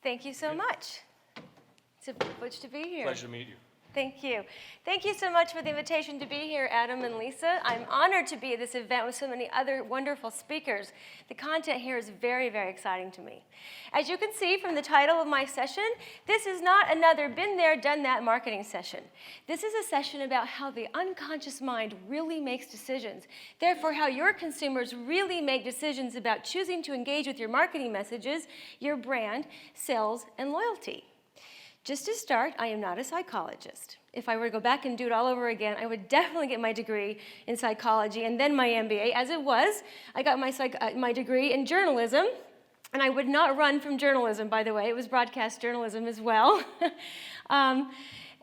Thank you so much. It's a privilege to be here. Pleasure to meet you. Thank you. Thank you so much for the invitation to be here, Adam and Lisa. I'm honored to be at this event with so many other wonderful speakers. The content here is very, very exciting to me. As you can see from the title of my session, this is not another been there, done that marketing session. This is a session about how the unconscious mind really makes decisions. Therefore, how your consumers really make decisions about choosing to engage with your marketing messages, your brand, sales, and loyalty. Just to start, I am not a psychologist. If I were to go back and do it all over again, I would definitely get my degree in psychology and then my MBA. As it was, I got my degree in journalism, and I would not run from journalism, by the way. It was broadcast journalism as well.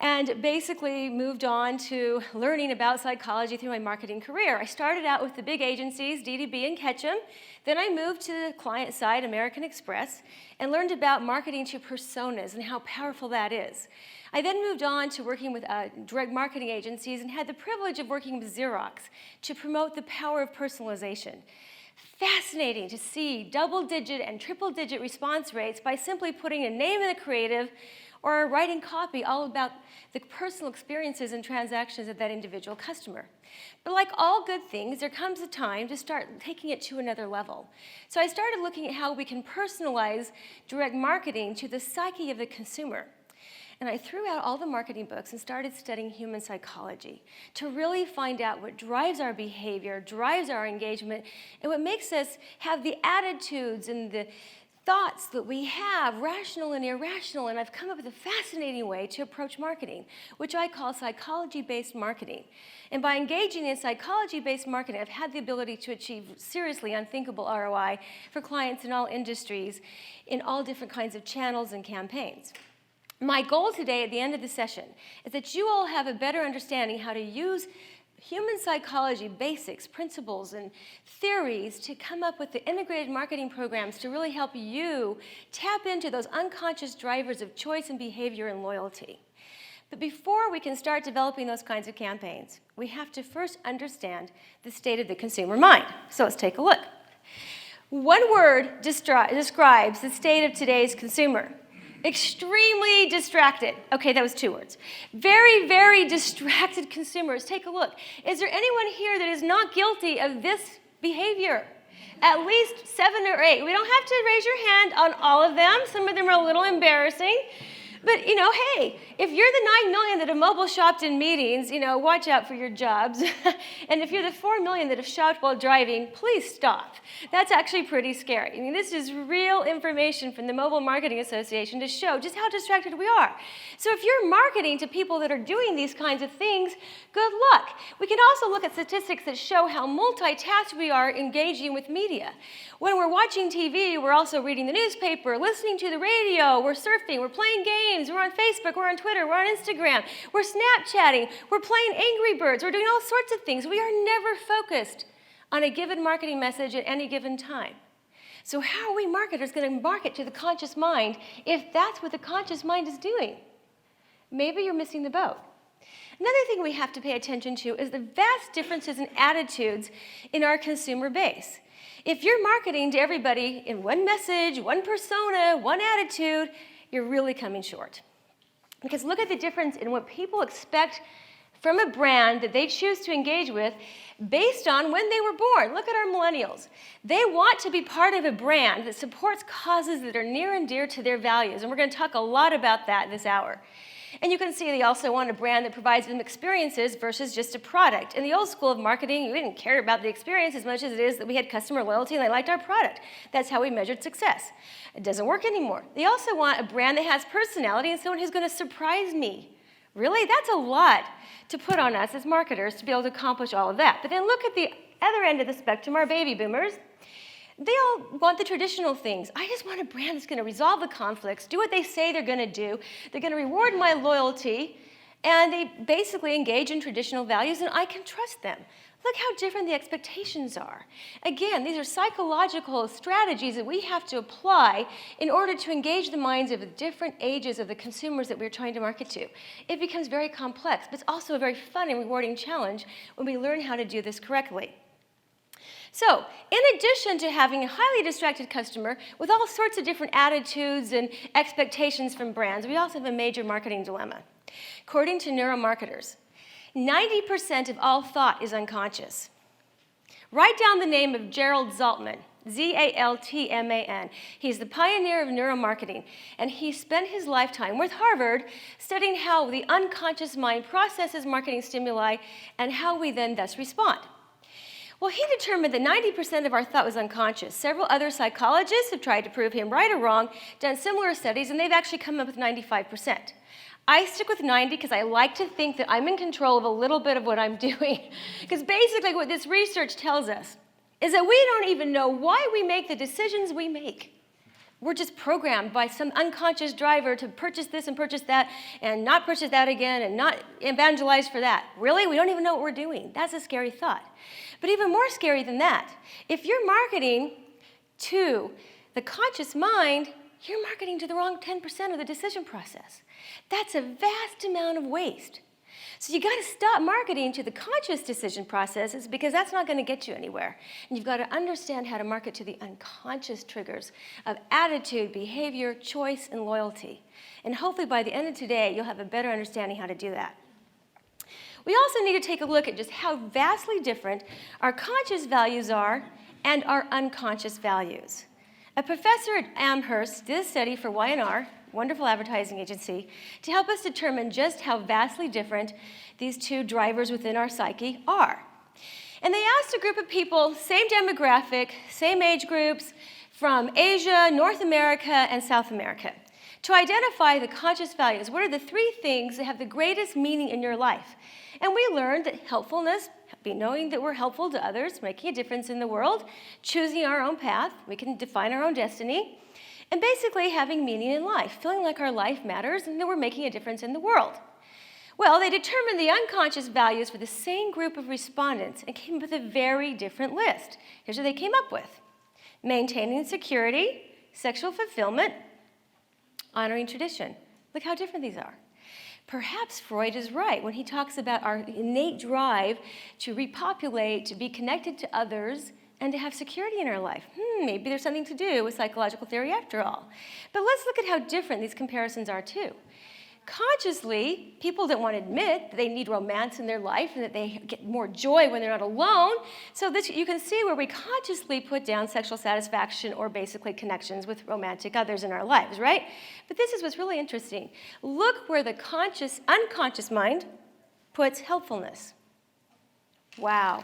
And basically moved on to learning about psychology through my marketing career. I started out with the big agencies, DDB and Ketchum. Then I moved to the client side, American Express, and learned about marketing to personas and how powerful that is. I then moved on to working with direct marketing agencies and had the privilege of working with Xerox to promote the power of personalization. Fascinating to see double-digit and triple-digit response rates by simply putting a name in the creative or writing copy all about the personal experiences and transactions of that individual customer. But like all good things, there comes a time to start taking it to another level. So I started looking at how we can personalize direct marketing to the psyche of the consumer. And I threw out all the marketing books and started studying human psychology to really find out what drives our behavior, drives our engagement, and what makes us have the attitudes and the thoughts that we have, rational and irrational, and I've come up with a fascinating way to approach marketing, which I call psychology-based marketing. And by engaging in psychology-based marketing, I've had the ability to achieve seriously unthinkable ROI for clients in all industries, in all different kinds of channels and campaigns. My goal today at the end of the session is that you all have a better understanding how to use human psychology basics, principles, and theories to come up with the integrated marketing programs to really help you tap into those unconscious drivers of choice and behavior and loyalty. But before we can start developing those kinds of campaigns, we have to first understand the state of the consumer mind. So let's take a look. One word describes the state of today's consumer. Extremely distracted. Okay, that was 2 words. Very, very distracted consumers. Take a look. Is there anyone here that is not guilty of this behavior? At least 7 or 8. We don't have to raise your hand on all of them. Some of them are a little embarrassing. But, hey, if you're the 9 million that have mobile shopped in meetings, watch out for your jobs. And if you're the 4 million that have shopped while driving, please stop. That's actually pretty scary. This is real information from the Mobile Marketing Association to show just how distracted we are. So if you're marketing to people that are doing these kinds of things, good luck. We can also look at statistics that show how multitasked we are engaging with media. When we're watching TV, we're also reading the newspaper, listening to the radio, we're surfing, we're playing games, we're on Facebook, we're on Twitter, we're on Instagram, we're Snapchatting, we're playing Angry Birds, we're doing all sorts of things. We are never focused on a given marketing message at any given time. So how are we marketers going to market to the conscious mind if that's what the conscious mind is doing? Maybe you're missing the boat. Another thing we have to pay attention to is the vast differences in attitudes in our consumer base. If you're marketing to everybody in one message, one persona, one attitude, you're really coming short. Because look at the difference in what people expect from a brand that they choose to engage with based on when they were born. Look at our millennials. They want to be part of a brand that supports causes that are near and dear to their values. And we're going to talk a lot about that this hour. And you can see they also want a brand that provides them experiences versus just a product. In the old school of marketing, we didn't care about the experience as much as it is that we had customer loyalty and they liked our product. That's how we measured success. It doesn't work anymore. They also want a brand that has personality and someone who's going to surprise me. Really? That's a lot to put on us as marketers to be able to accomplish all of that. But then look at the other end of the spectrum, our baby boomers. They all want the traditional things. I just want a brand that's going to resolve the conflicts, do what they say they're going to do. They're going to reward my loyalty, and they basically engage in traditional values, and I can trust them. Look how different the expectations are. Again, these are psychological strategies that we have to apply in order to engage the minds of the different ages of the consumers that we're trying to market to. It becomes very complex, but it's also a very fun and rewarding challenge when we learn how to do this correctly. So, in addition to having a highly distracted customer with all sorts of different attitudes and expectations from brands, we also have a major marketing dilemma. According to neuromarketers, 90% of all thought is unconscious. Write down the name of Gerald Zaltman, Z-A-L-T-M-A-N. He's the pioneer of neuromarketing, and he spent his lifetime with Harvard studying how the unconscious mind processes marketing stimuli and how we then thus respond. Well, he determined that 90% of our thought was unconscious. Several other psychologists have tried to prove him right or wrong, done similar studies, and they've actually come up with 95%. I stick with 90 because I like to think that I'm in control of a little bit of what I'm doing. Because basically what this research tells us is that we don't even know why we make the decisions we make. We're just programmed by some unconscious driver to purchase this and purchase that and not purchase that again and not evangelize for that. Really? We don't even know what we're doing. That's a scary thought. But even more scary than that, if you're marketing to the conscious mind, you're marketing to the wrong 10% of the decision process. That's a vast amount of waste. So you got to stop marketing to the conscious decision processes because that's not going to get you anywhere. And you've got to understand how to market to the unconscious triggers of attitude, behavior, choice, and loyalty. And hopefully by the end of today, you'll have a better understanding how to do that. We also need to take a look at just how vastly different our conscious values are and our unconscious values. A professor at Amherst did a study for Y&R, wonderful advertising agency, to help us determine just how vastly different these two drivers within our psyche are. And they asked a group of people, same demographic, same age groups, from Asia, North America, and South America, to identify the conscious values. What are the three things that have the greatest meaning in your life? And we learned that helpfulness, knowing that we're helpful to others, making a difference in the world, choosing our own path, we can define our own destiny, and basically having meaning in life, feeling like our life matters and that we're making a difference in the world. Well, they determined the unconscious values for the same group of respondents and came up with a very different list. Here's what they came up with: maintaining security, sexual fulfillment, honoring tradition. Look how different these are. Perhaps Freud is right when he talks about our innate drive to repopulate, to be connected to others, and to have security in our life. Maybe there's something to do with psychological theory after all. But let's look at how different these comparisons are too. Consciously, people don't want to admit that they need romance in their life and that they get more joy when they're not alone. So this, you can see where we consciously put down sexual satisfaction or basically connections with romantic others in our lives, right? But this is what's really interesting. Look where the unconscious mind puts helpfulness. Wow.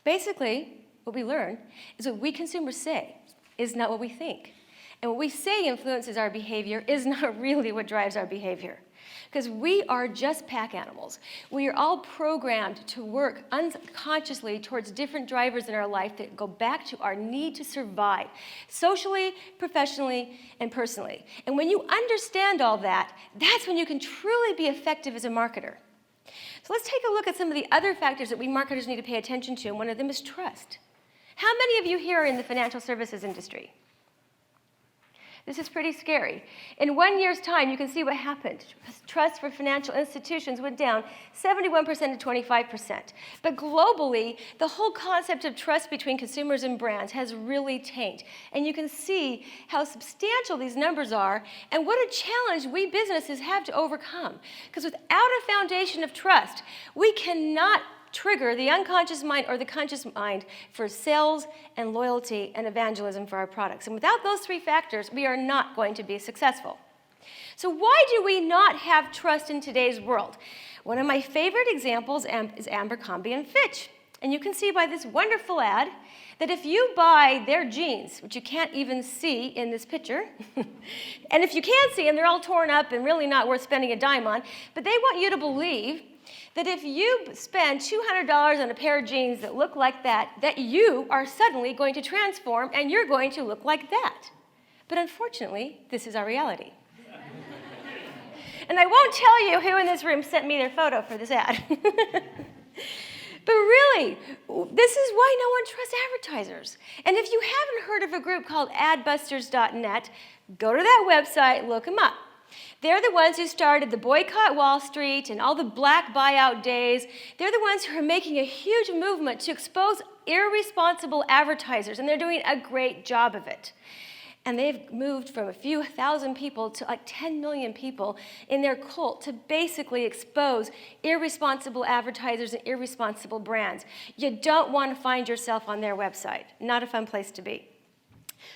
Basically, what we learn is what we consumers say is not what we think. And what we say influences our behavior is not really what drives our behavior. Because we are just pack animals. We are all programmed to work unconsciously towards different drivers in our life that go back to our need to survive, socially, professionally, and personally. And when you understand all that, that's when you can truly be effective as a marketer. So let's take a look at some of the other factors that we marketers need to pay attention to, and one of them is trust. How many of you here are in the financial services industry? This is pretty scary. In 1 year's time, you can see what happened. Trust for financial institutions went down 71% to 25%. But globally, the whole concept of trust between consumers and brands has really tanked. And you can see how substantial these numbers are and what a challenge we businesses have to overcome. Because without a foundation of trust, we cannot trigger the unconscious mind or the conscious mind for sales and loyalty and evangelism for our products. And without those three factors, we are not going to be successful. So why do we not have trust in today's world? One of my favorite examples is Abercrombie & Fitch. And you can see by this wonderful ad that if you buy their jeans, which you can't even see in this picture, and if you can see them, they're all torn up and really not worth spending a dime on, but they want you to believe that if you spend $200 on a pair of jeans that look like that you are suddenly going to transform and you're going to look like that. But unfortunately, this is our reality. And I won't tell you who in this room sent me their photo for this ad. But really, this is why no one trusts advertisers. And if you haven't heard of a group called adbusters.net, go to that website, look them up. They're the ones who started the boycott Wall Street and all the black buyout days. They're the ones who are making a huge movement to expose irresponsible advertisers, and they're doing a great job of it. And they've moved from a few thousand people to like 10 million people in their cult to basically expose irresponsible advertisers and irresponsible brands. You don't want to find yourself on their website. Not a fun place to be.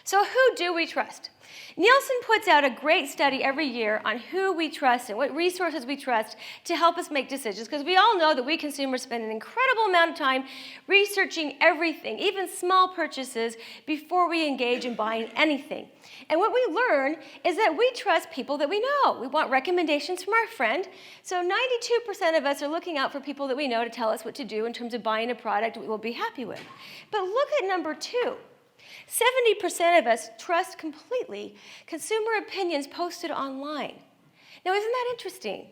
So who do we trust? Nielsen puts out a great study every year on who we trust and what resources we trust to help us make decisions, because we all know that we consumers spend an incredible amount of time researching everything, even small purchases, before we engage in buying anything. And what we learn is that we trust people that we know. We want recommendations from our friend. So 92% of us are looking out for people that we know to tell us what to do in terms of buying a product we will be happy with. But look at number 2. 70% of us trust completely consumer opinions posted online. Now, isn't that interesting?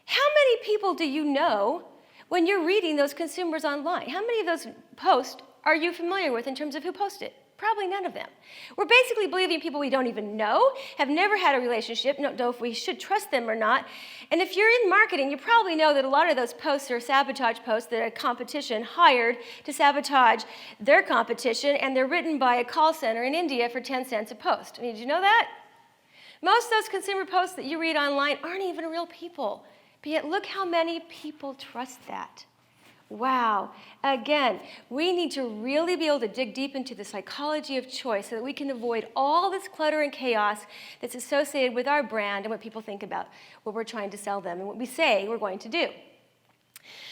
How many people do you know when you're reading those consumers online? How many of those posts are you familiar with in terms of who posted? Probably none of them. We're basically believing people we don't even know, have never had a relationship, don't know if we should trust them or not. And if you're in marketing, you probably know that a lot of those posts are sabotage posts that a competition hired to sabotage their competition, and they're written by a call center in India for 10 cents a post. I mean, did you know that? Most of those consumer posts that you read online aren't even real people, but yet look how many people trust that. Wow. Again, we need to really be able to dig deep into the psychology of choice so that we can avoid all this clutter and chaos that's associated with our brand and what people think about what we're trying to sell them and what we say we're going to do.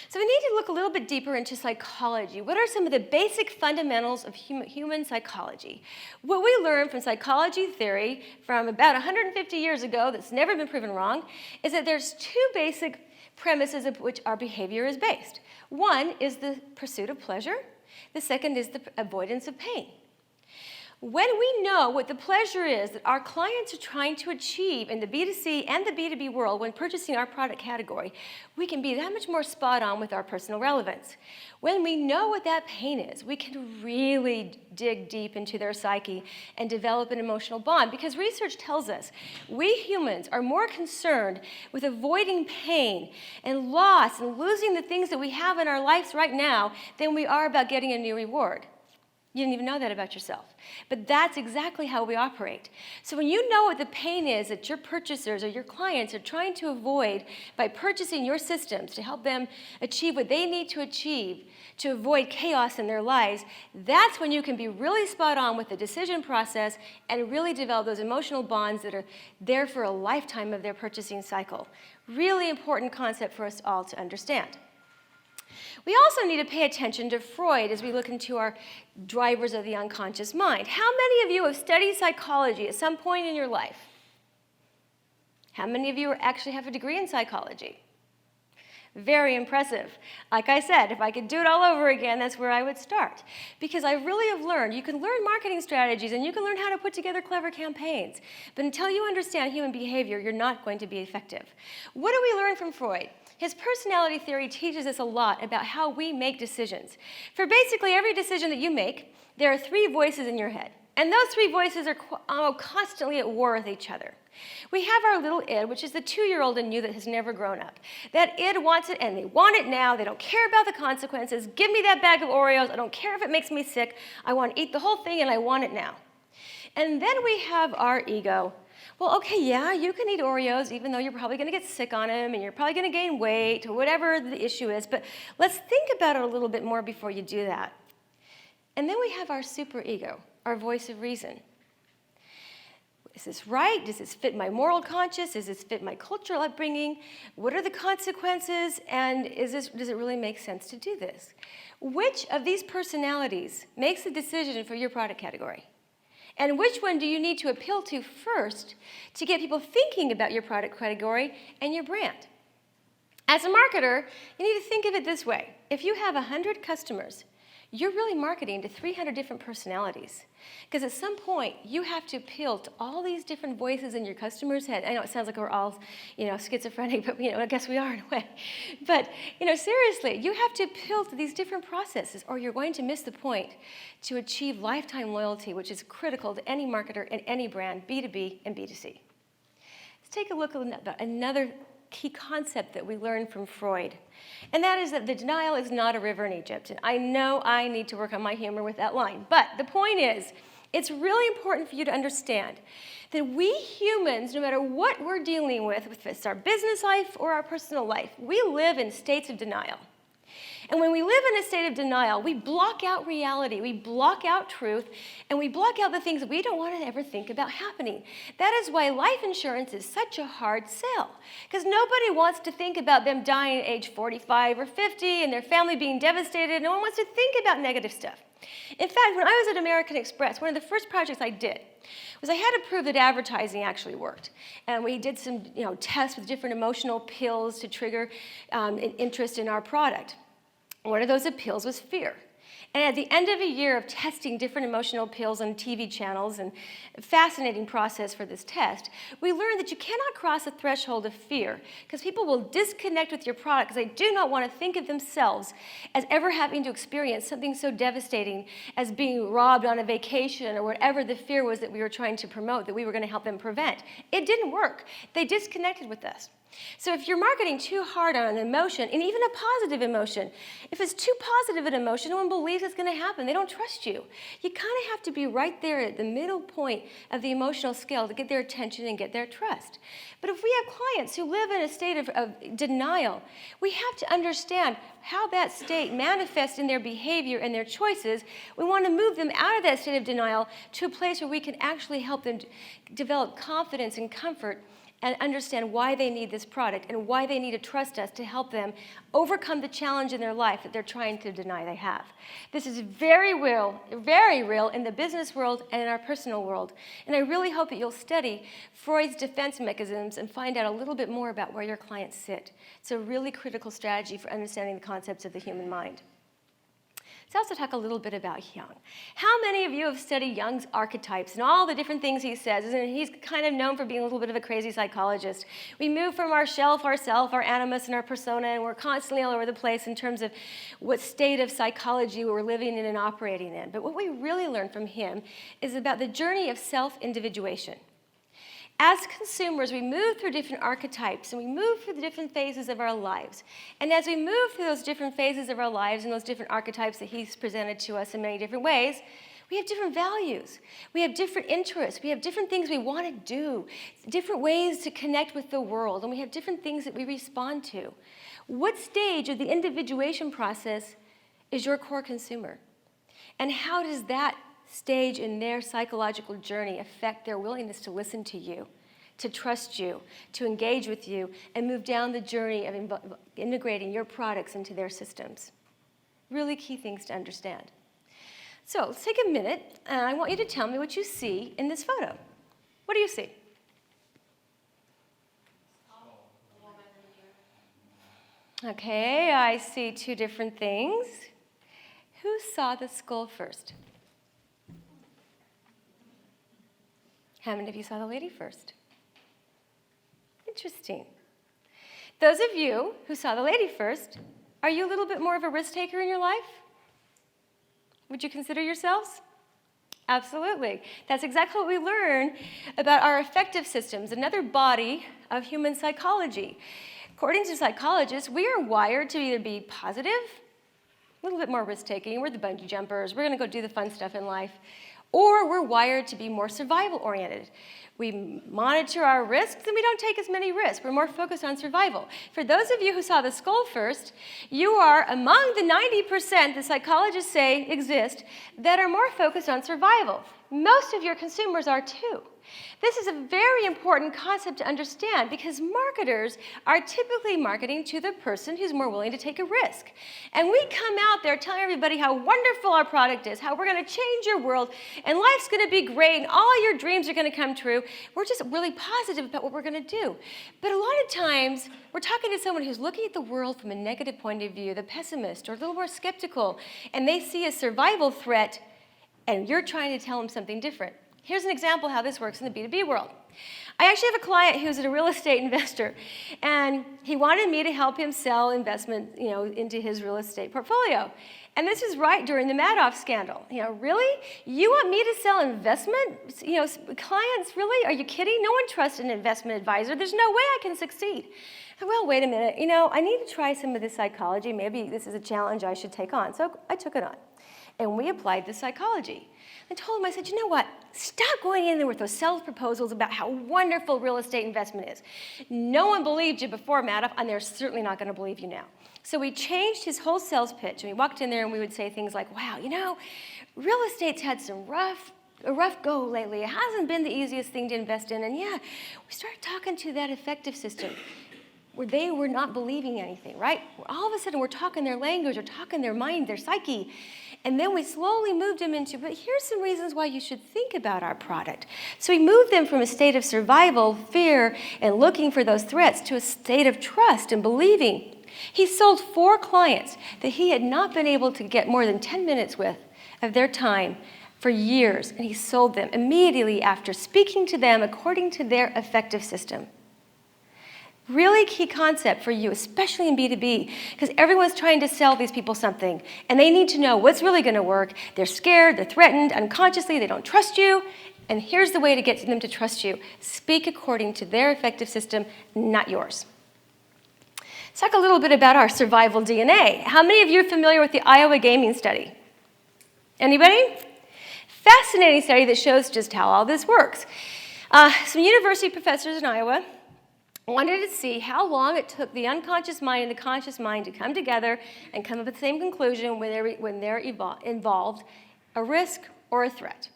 So we need to look a little bit deeper into psychology. What are some of the basic fundamentals of human psychology? What we learned from psychology theory from about 150 years ago that's never been proven wrong is that there's 2 basic premises of which our behavior is based. One is the pursuit of pleasure. The second is the avoidance of pain. When we know what the pleasure is that our clients are trying to achieve in the B2C and the B2B world when purchasing our product category, we can be that much more spot on with our personal relevance. When we know what that pain is, we can really dig deep into their psyche and develop an emotional bond, because research tells us we humans are more concerned with avoiding pain and loss and losing the things that we have in our lives right now than we are about getting a new reward. You didn't even know that about yourself. But that's exactly how we operate. So when you know what the pain is that your purchasers or your clients are trying to avoid by purchasing your systems to help them achieve what they need to achieve to avoid chaos in their lives, that's when you can be really spot on with the decision process and really develop those emotional bonds that are there for a lifetime of their purchasing cycle. Really important concept for us all to understand. We also need to pay attention to Freud as we look into our drivers of the unconscious mind. How many of you have studied psychology at some point in your life? How many of you actually have a degree in psychology? Very impressive. Like I said, if I could do it all over again, that's where I would start. Because I really have learned, you can learn marketing strategies and you can learn how to put together clever campaigns. But until you understand human behavior, you're not going to be effective. What do we learn from Freud? His personality theory teaches us a lot about how we make decisions. For basically every decision that you make, there are 3 voices in your head. And those 3 voices are constantly at war with each other. We have our little id, which is the 2-year-old in you that has never grown up. That id wants it, and they want it now. They don't care about the consequences. Give me that bag of Oreos. I don't care if it makes me sick. I want to eat the whole thing, and I want it now. And then we have our ego. Well, okay, yeah, you can eat Oreos, even though you're probably going to get sick on them, and you're probably going to gain weight, or whatever the issue is. But let's think about it a little bit more before you do that. And then we have our superego, our voice of reason. Is this right? Does this fit my moral conscience? Does this fit my cultural upbringing? What are the consequences? And does it really make sense to do this? Which of these personalities makes the decision for your product category? And which one do you need to appeal to first to get people thinking about your product category and your brand? As a marketer, you need to think of it this way. If you have 100 customers, you're really marketing to 300 different personalities. Because at some point, you have to appeal to all these different voices in your customer's head. I know it sounds like we're all, schizophrenic, but I guess we are in a way. But, seriously, you have to appeal to these different processes, or you're going to miss the point to achieve lifetime loyalty, which is critical to any marketer and any brand, B2B and B2C. take a look at another key concept that we learned from Freud. And that is that the denial is not a river in Egypt. And I know I need to work on my humor with that line. But the point is, it's really important for you to understand that we humans, no matter what we're dealing with, if it's our business life or our personal life, we live in states of denial. And when we live in a state of denial, we block out reality, we block out truth, and we block out the things that we don't want to ever think about happening. That is why life insurance is such a hard sell, because nobody wants to think about them dying at age 45 or 50 and their family being devastated. No one wants to think about negative stuff. In fact, when I was at American Express, one of the first projects I did was I had to prove that advertising actually worked. And we did some tests with different emotional pills to trigger an interest in our product. One of those appeals was fear. And at the end of a year of testing different emotional appeals on TV channels, and a fascinating process for this test, we learned that you cannot cross a threshold of fear because people will disconnect with your product because they do not want to think of themselves as ever having to experience something so devastating as being robbed on a vacation or whatever the fear was that we were trying to promote, that we were going to help them prevent. It didn't work. They disconnected with us. So if you're marketing too hard on an emotion, and even a positive emotion, if it's too positive an emotion, no one believes it's going to happen. They don't trust you. You kind of have to be right there at the middle point of the emotional scale to get their attention and get their trust. But if we have clients who live in a state of denial, we have to understand how that state manifests in their behavior and their choices. We want to move them out of that state of denial to a place where we can actually help them develop confidence and comfort and understand why they need this product and why they need to trust us to help them overcome the challenge in their life that they're trying to deny they have. This is very real in the business world and in our personal world. And I really hope that you'll study Freud's defense mechanisms and find out a little bit more about where your clients sit. It's a really critical strategy for understanding the concepts of the human mind. Let's also talk a little bit about Jung. How many of you have studied Jung's archetypes and all the different things he says? And he's kind of known for being a little bit of a crazy psychologist. We move from our self, our animus, and our persona, and we're constantly all over the place in terms of what state of psychology we're living in and operating in. But what we really learn from him is about the journey of self-individuation. As consumers, we move through different archetypes, and we move through the different phases of our lives. And as we move through those different phases of our lives and those different archetypes that he's presented to us in many different ways, we have different values. We have different interests. We have different things we want to do, different ways to connect with the world, and we have different things that we respond to. What stage of the individuation process is your core consumer? And how does that stage in their psychological journey affect their willingness to listen to you, to trust you, to engage with you, and move down the journey of integrating your products into their systems? Really key things to understand. So let's take a minute, and I want you to tell me what you see in this photo. What do you see? Okay, I see two different things. Who saw the skull first? How many of you saw the lady first? Interesting. Those of you who saw the lady first, are you a little bit more of a risk taker in your life? Would you consider yourselves? Absolutely. That's exactly what we learn about our affective systems, another body of human psychology. According to psychologists, we are wired to either be positive, a little bit more risk-taking, we're the bungee jumpers, we're going to go do the fun stuff in life, or we're wired to be more survival-oriented. We monitor our risks, and we don't take as many risks. We're more focused on survival. For those of you who saw the skull first, you are among the 90% the psychologists say exist that are more focused on survival. Most of your consumers are too. This is a very important concept to understand because marketers are typically marketing to the person who's more willing to take a risk. And we come out there telling everybody how wonderful our product is, how we're going to change your world, and life's going to be great, and all your dreams are going to come true. We're just really positive about what we're going to do. But a lot of times, we're talking to someone who's looking at the world from a negative point of view, the pessimist, or a little more skeptical, and they see a survival threat, and you're trying to tell them something different. Here's an example of how this works in the B2B world. I actually have a client who's a real estate investor, and he wanted me to help him sell investment, into his real estate portfolio. And this is right during the Madoff scandal. Really? You want me to sell investment, clients? Really? Are you kidding? No one trusts an investment advisor. There's no way I can succeed. Well, wait a minute. I need to try some of this psychology. Maybe this is a challenge I should take on. So I took it on. And we applied the psychology. I told him, I said, you know what? Stop going in there with those sales proposals about how wonderful real estate investment is. No one believed you before Madoff, and they're certainly not going to believe you now. So we changed his whole sales pitch, and we walked in there and we would say things like, wow, real estate's had a rough go lately. It hasn't been the easiest thing to invest in. And yeah, we started talking to that effective system where they were not believing anything, right? All of a sudden we're talking their language, or talking their mind, their psyche. And then we slowly moved them into, but here's some reasons why you should think about our product. So we moved them from a state of survival, fear, and looking for those threats to a state of trust and believing. He sold 4 clients that he had not been able to get more than 10 minutes with of their time for years, and he sold them immediately after speaking to them according to their effective system. Really key concept for you, especially in B2B, because everyone's trying to sell these people something, and they need to know what's really going to work. They're scared, they're threatened, unconsciously, they don't trust you, and here's the way to get them to trust you. Speak according to their effective system, not yours. Let's talk a little bit about our survival DNA. How many of you are familiar with the Iowa gaming study? Anybody? Fascinating study that shows just how all this works. Some university professors in Iowa wanted to see how long it took the unconscious mind and the conscious mind to come together and come up with the same conclusion when they're involved, a risk or a threat.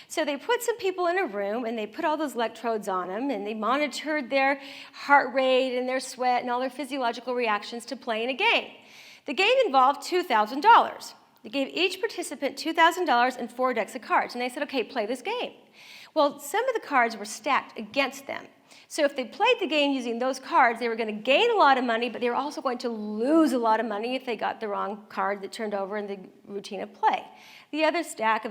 So they put some people in a room, and they put all those electrodes on them, and they monitored their heart rate and their sweat and all their physiological reactions to playing a game. The game involved $2,000. They gave each participant $2,000 and 4 decks of cards, and they said, okay, play this game. Well, some of the cards were stacked against them. So if they played the game using those cards, they were going to gain a lot of money, but they were also going to lose a lot of money if they got the wrong card that turned over in the routine of play. The other deck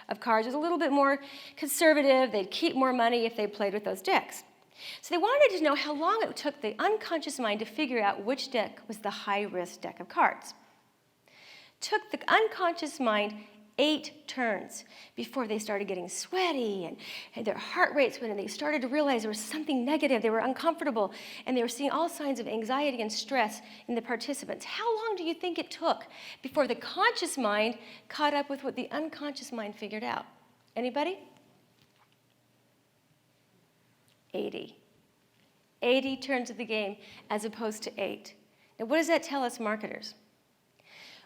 of cards was a little bit more conservative. They'd keep more money if they played with those decks. So they wanted to know how long it took the unconscious mind to figure out which deck was the high-risk deck of cards. Took the unconscious mind 8 turns before they started getting sweaty and their heart rates went, and they started to realize there was something negative. They were uncomfortable, and they were seeing all signs of anxiety and stress in the participants. How long do you think it took before the conscious mind caught up with what the unconscious mind figured out? Anybody? 80. 80 turns of the game as opposed to 8. Now, what does that tell us marketers?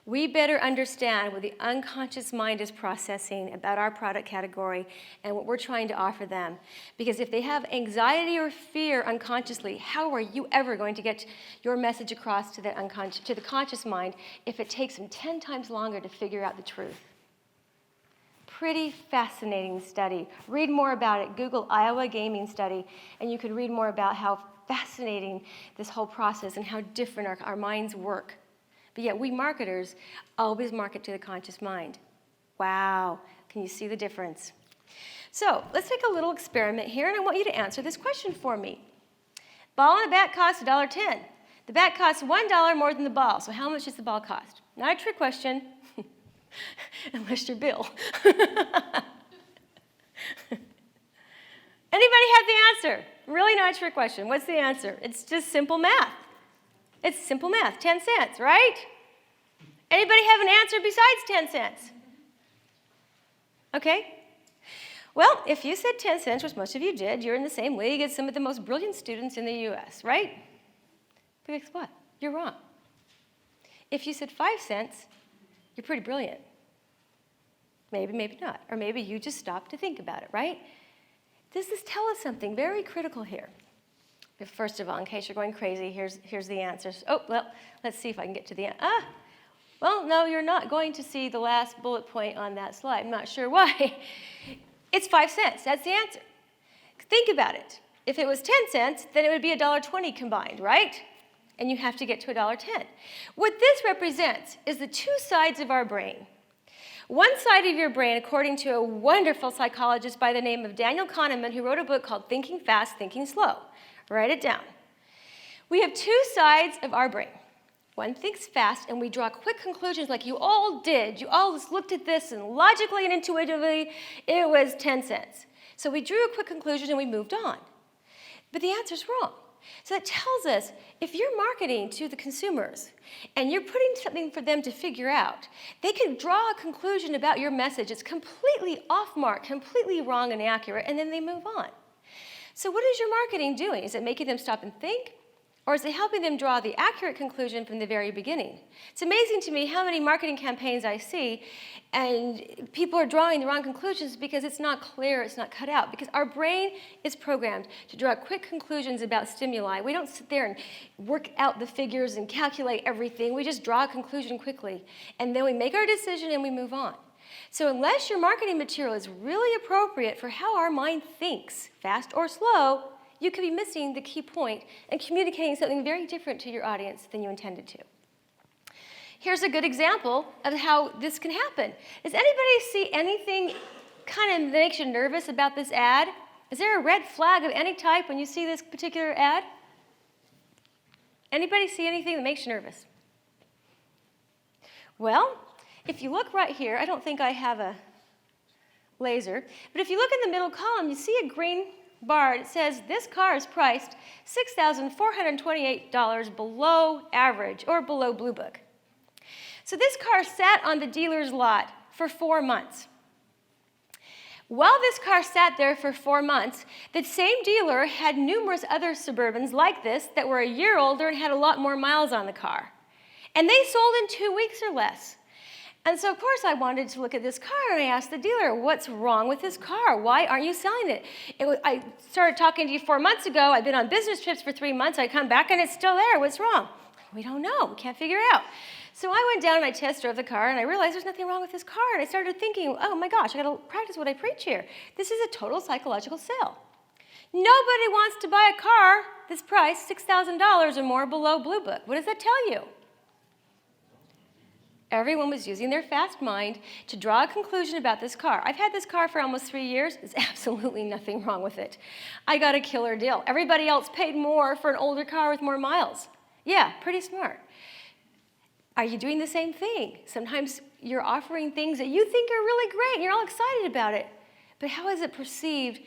We better understand what the unconscious mind is processing about our product category and what we're trying to offer them. Because if they have anxiety or fear unconsciously, how are you ever going to get your message across to the conscious mind if it takes them 10 times longer to figure out the truth? Pretty fascinating study. Read more about it. Google Iowa Gaming Study, and you can read more about how fascinating this whole process and how different our minds work. But yet we marketers always market to the conscious mind. Wow, can you see the difference? So let's take a little experiment here, and I want you to answer this question for me. Ball and a bat cost $1.10. The bat costs $1 more than the ball, so how much does the ball cost? Not a trick question, unless you're Bill. Anybody have the answer? Really not a trick question. What's the answer? It's just simple math. It's simple math, 10 cents, right? Anybody have an answer besides 10 cents? Okay. Well, if you said 10 cents, which most of you did, you're in the same league as some of the most brilliant students in the U.S., right? But guess what? You're wrong. If you said 5 cents, you're pretty brilliant. Maybe, maybe not. Or maybe you just stopped to think about it, right? Does this tell us something very critical here? But first of all, in case you're going crazy, here's the answers. Oh, well, let's see if I can get to the end. Well, no, you're not going to see the last bullet point on that slide. I'm not sure why. It's 5 cents. That's the answer. Think about it. If it was 10 cents, then it would be $1.20 combined, right? And you have to get to $1.10. What this represents is the 2 sides of our brain. One side of your brain, according to a wonderful psychologist by the name of Daniel Kahneman, who wrote a book called Thinking Fast, Thinking Slow. Write it down. We have 2 sides of our brain. One thinks fast, and we draw quick conclusions like you all did. You all just looked at this, and logically and intuitively, it was 10 cents. So we drew a quick conclusion, and we moved on. But the answer's wrong. So that tells us if you're marketing to the consumers and you're putting something for them to figure out, they can draw a conclusion about your message. It's completely off mark, completely wrong and inaccurate, and then they move on. So what is your marketing doing? Is it making them stop and think? Or is it helping them draw the accurate conclusion from the very beginning? It's amazing to me how many marketing campaigns I see, and people are drawing the wrong conclusions because it's not clear, it's not cut out. Because our brain is programmed to draw quick conclusions about stimuli. We don't sit there and work out the figures and calculate everything. We just draw a conclusion quickly, and then we make our decision and we move on. So unless your marketing material is really appropriate for how our mind thinks, fast or slow, you could be missing the key point and communicating something very different to your audience than you intended to. Here's a good example of how this can happen. Does anybody see anything kind of that makes you nervous about this ad? Is there a red flag of any type when you see this particular ad? Anybody see anything that makes you nervous? Well, if you look right here, I don't think I have a laser, but if you look in the middle column, you see a green bar. It says this car is priced $6,428 below average or below Blue Book. So this car sat on the dealer's lot for 4 months. While this car sat there for 4 months, the same dealer had numerous other Suburbans like this that were a year older and had a lot more miles on the car. And they sold in 2 weeks or less. And so, of course, I wanted to look at this car, and I asked the dealer, what's wrong with this car? Why aren't you selling it? I started talking to you 4 months ago. I've been on business trips for 3 months. I come back, and it's still there. What's wrong? We don't know. We can't figure it out. So I went down and I test drove the car, and I realized there's nothing wrong with this car. And I started thinking, oh, my gosh, I got to practice what I preach here. This is a total psychological sale. Nobody wants to buy a car that's priced $6,000 or more below Blue Book. What does that tell you? Everyone was using their fast mind to draw a conclusion about this car. I've had this car for almost 3 years. There's absolutely nothing wrong with it. I got a killer deal. Everybody else paid more for an older car with more miles. Yeah, pretty smart. Are you doing the same thing? Sometimes you're offering things that you think are really great and you're all excited about it. But how is it perceived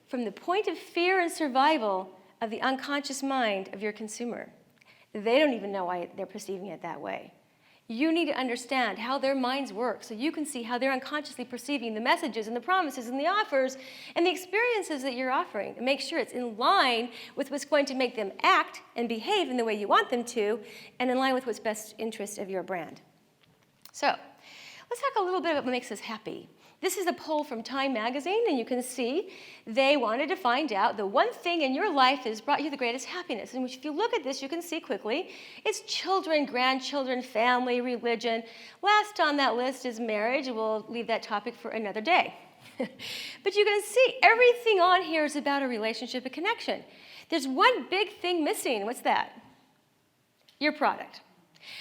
from the point of fear and survival of the unconscious mind of your consumer? They don't even know why they're perceiving it that way. You need to understand how their minds work so you can see how they're unconsciously perceiving the messages and the promises and the offers and the experiences that you're offering, and make sure it's in line with what's going to make them act and behave in the way you want them to, and in line with what's best interest of your brand. So let's talk a little bit about what makes us happy. This is a poll from Time magazine, and you can see they wanted to find out the one thing in your life that has brought you the greatest happiness. And if you look at this, you can see quickly, it's children, grandchildren, family, religion. Last on that list is marriage. We'll leave that topic for another day. But you can see everything on here is about a relationship, a connection. There's one big thing missing. What's that? Your product.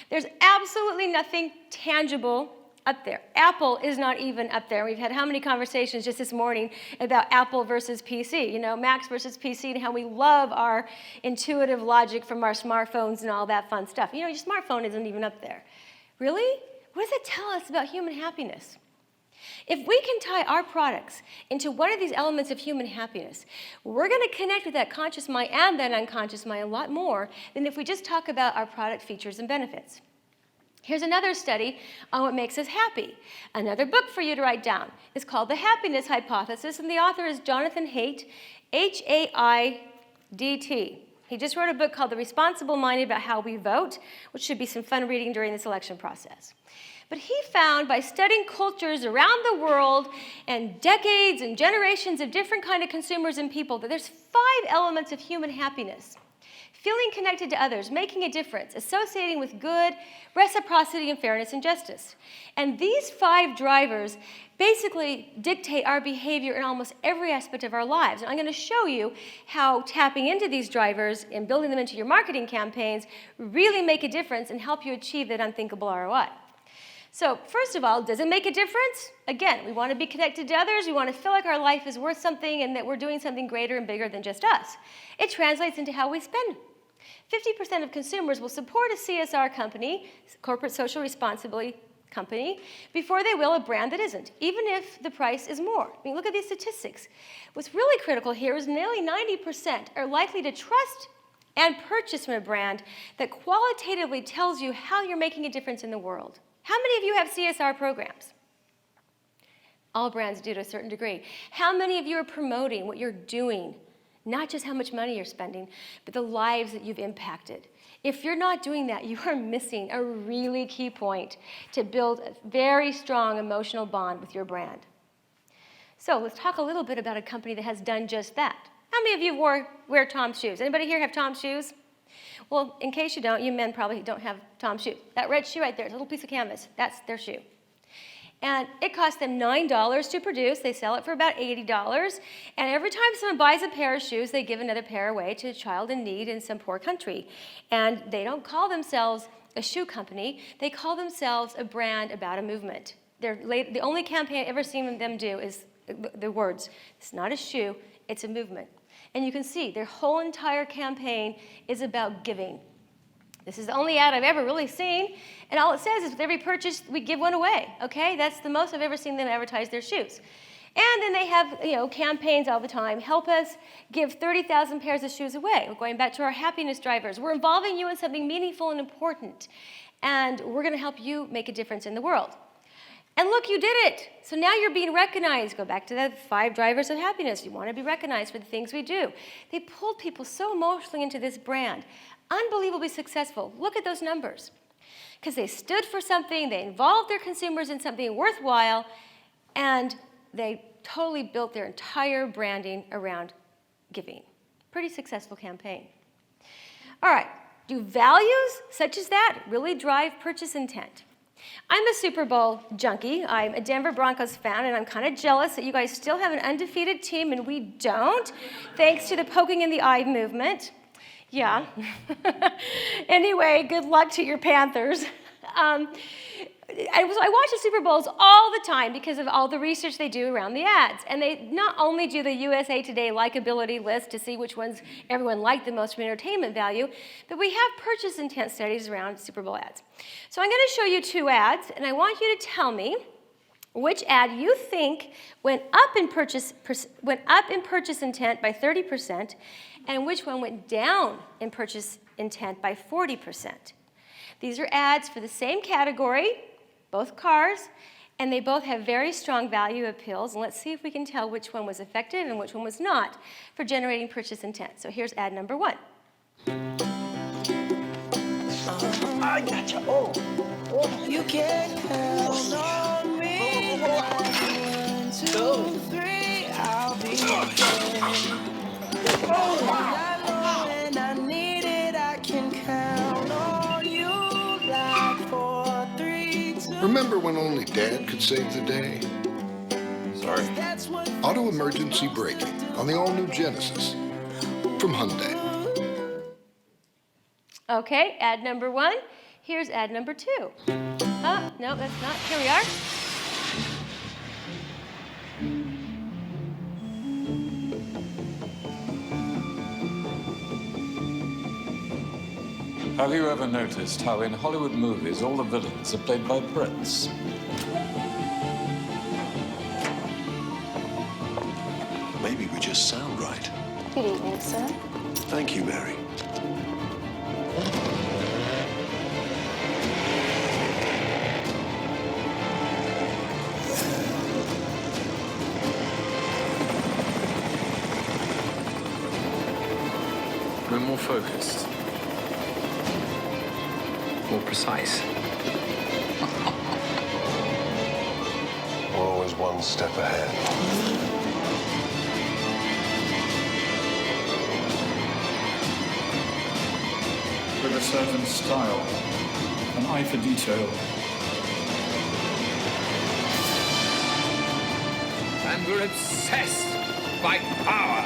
There's absolutely nothing tangible up there. Apple is not even up there. We've had how many conversations just this morning about Apple versus PC, Macs versus PC, and how we love our intuitive logic from our smartphones and all that fun stuff. Your smartphone isn't even up there. Really? What does that tell us about human happiness? If we can tie our products into one of these elements of human happiness, we're going to connect with that conscious mind and that unconscious mind a lot more than if we just talk about our product features and benefits. Here's another study on what makes us happy. Another book for you to write down. It's called The Happiness Hypothesis, and the author is Jonathan Haidt, H-A-I-D-T. He just wrote a book called The Responsible Mind about how we vote, which should be some fun reading during this election process. But he found by studying cultures around the world and decades and generations of different kind of consumers and people that there's 5 elements of human happiness. Feeling connected to others, making a difference, associating with good, reciprocity, and fairness and justice. And these 5 drivers basically dictate our behavior in almost every aspect of our lives. And I'm going to show you how tapping into these drivers and building them into your marketing campaigns really make a difference and help you achieve that unthinkable ROI. So first of all, does it make a difference? Again, we want to be connected to others. We want to feel like our life is worth something and that we're doing something greater and bigger than just us. It translates into how we spend 50% of consumers will support a CSR company, corporate social responsibility company, before they will a brand that isn't, even if the price is more. I mean, look at these statistics. What's really critical here is nearly 90% are likely to trust and purchase from a brand that qualitatively tells you how you're making a difference in the world. How many of you have CSR programs? All brands do to a certain degree. How many of you are promoting what you're doing? Not just how much money you're spending, but the lives that you've impacted. If you're not doing that, you are missing a really key point to build a very strong emotional bond with your brand. So let's talk a little bit about a company that has done just that. How many of you wear Tom's shoes? Anybody here have Tom's shoes? Well, in case you don't, you men probably don't have Tom's shoes. That red shoe right there is a little piece of canvas. That's their shoe. And it costs them $9 to produce. They sell it for about $80. And every time someone buys a pair of shoes, they give another pair away to a child in need in some poor country. And they don't call themselves a shoe company. They call themselves a brand about a movement. The only campaign I've ever seen them do is the words, it's not a shoe, it's a movement. And you can see their whole entire campaign is about giving. This is the only ad I've ever really seen, and all it says is with every purchase, we give one away, okay? That's the most I've ever seen them advertise their shoes. And then they have, campaigns all the time. Help us give 30,000 pairs of shoes away. We're going back to our happiness drivers. We're involving you in something meaningful and important, and we're going to help you make a difference in the world. And look, you did it. So now you're being recognized. Go back to the 5 drivers of happiness. You want to be recognized for the things we do. They pulled people so emotionally into this brand. Unbelievably successful. Look at those numbers. Because they stood for something, they involved their consumers in something worthwhile, and they totally built their entire branding around giving. Pretty successful campaign. All right, do values such as that really drive purchase intent? I'm a Super Bowl junkie. I'm a Denver Broncos fan, and I'm kind of jealous that you guys still have an undefeated team and we don't, thanks to the poking in the eye movement. Yeah. Anyway, good luck to your Panthers. I watch the Super Bowls all the time because of all the research they do around the ads. And they not only do the USA Today likability list to see which ones everyone liked the most from entertainment value, but we have purchase intent studies around Super Bowl ads. So I'm going to show you 2 ads, and I want you to tell me which ad you think went up in purchase intent by 30%, and which one went down in purchase intent by 40%. These are ads for the same category, both cars, and they both have very strong value appeals. And let's see if we can tell which one was effective and which one was not for generating purchase intent. So here's ad number 1. I gotcha. Oh. You can count on me. 1, 2, 3, I'll be there. And I need it, I can count on you like 4, 3, 2. Remember when only Dad could save the day? Sorry. Auto emergency braking on the all-new Genesis from Hyundai. Okay, ad number 1. Here's ad number 2. No, that's not. Here we are. Have you ever noticed how in Hollywood movies all the villains are played by Brits? Maybe we just sound right. Good evening, sir. Thank you, Mary. We're more focused. More precise. We're always one step ahead. With a certain style, an eye for detail. And we're obsessed by power.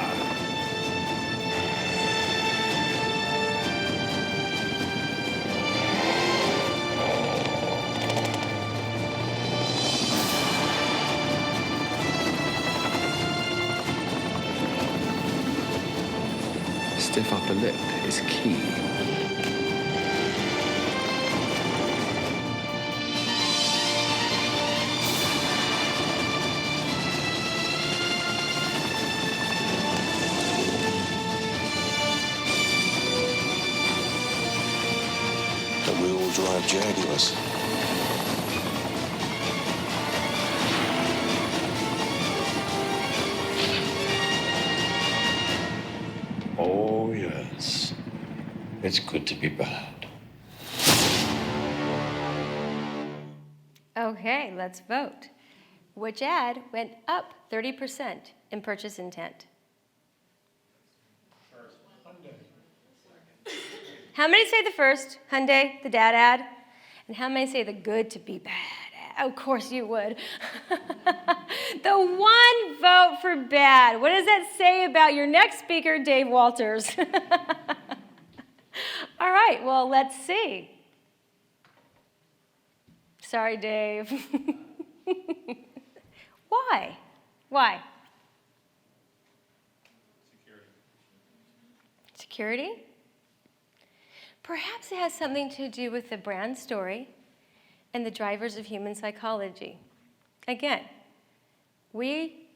stiff upper lip is key. That we all drive Jaguars. Oh, yes. It's good to be bad. Okay, let's vote. Which ad went up 30% in purchase intent? How many say the first, Hyundai, the dad ad? And how many say the good to be bad ad? Of course you would. The one vote for bad. What does that say about your next speaker, Dave Walters? All right, well, let's see. Sorry, Dave. Why? Why? Security? Perhaps it has something to do with the brand story and the drivers of human psychology. Again, we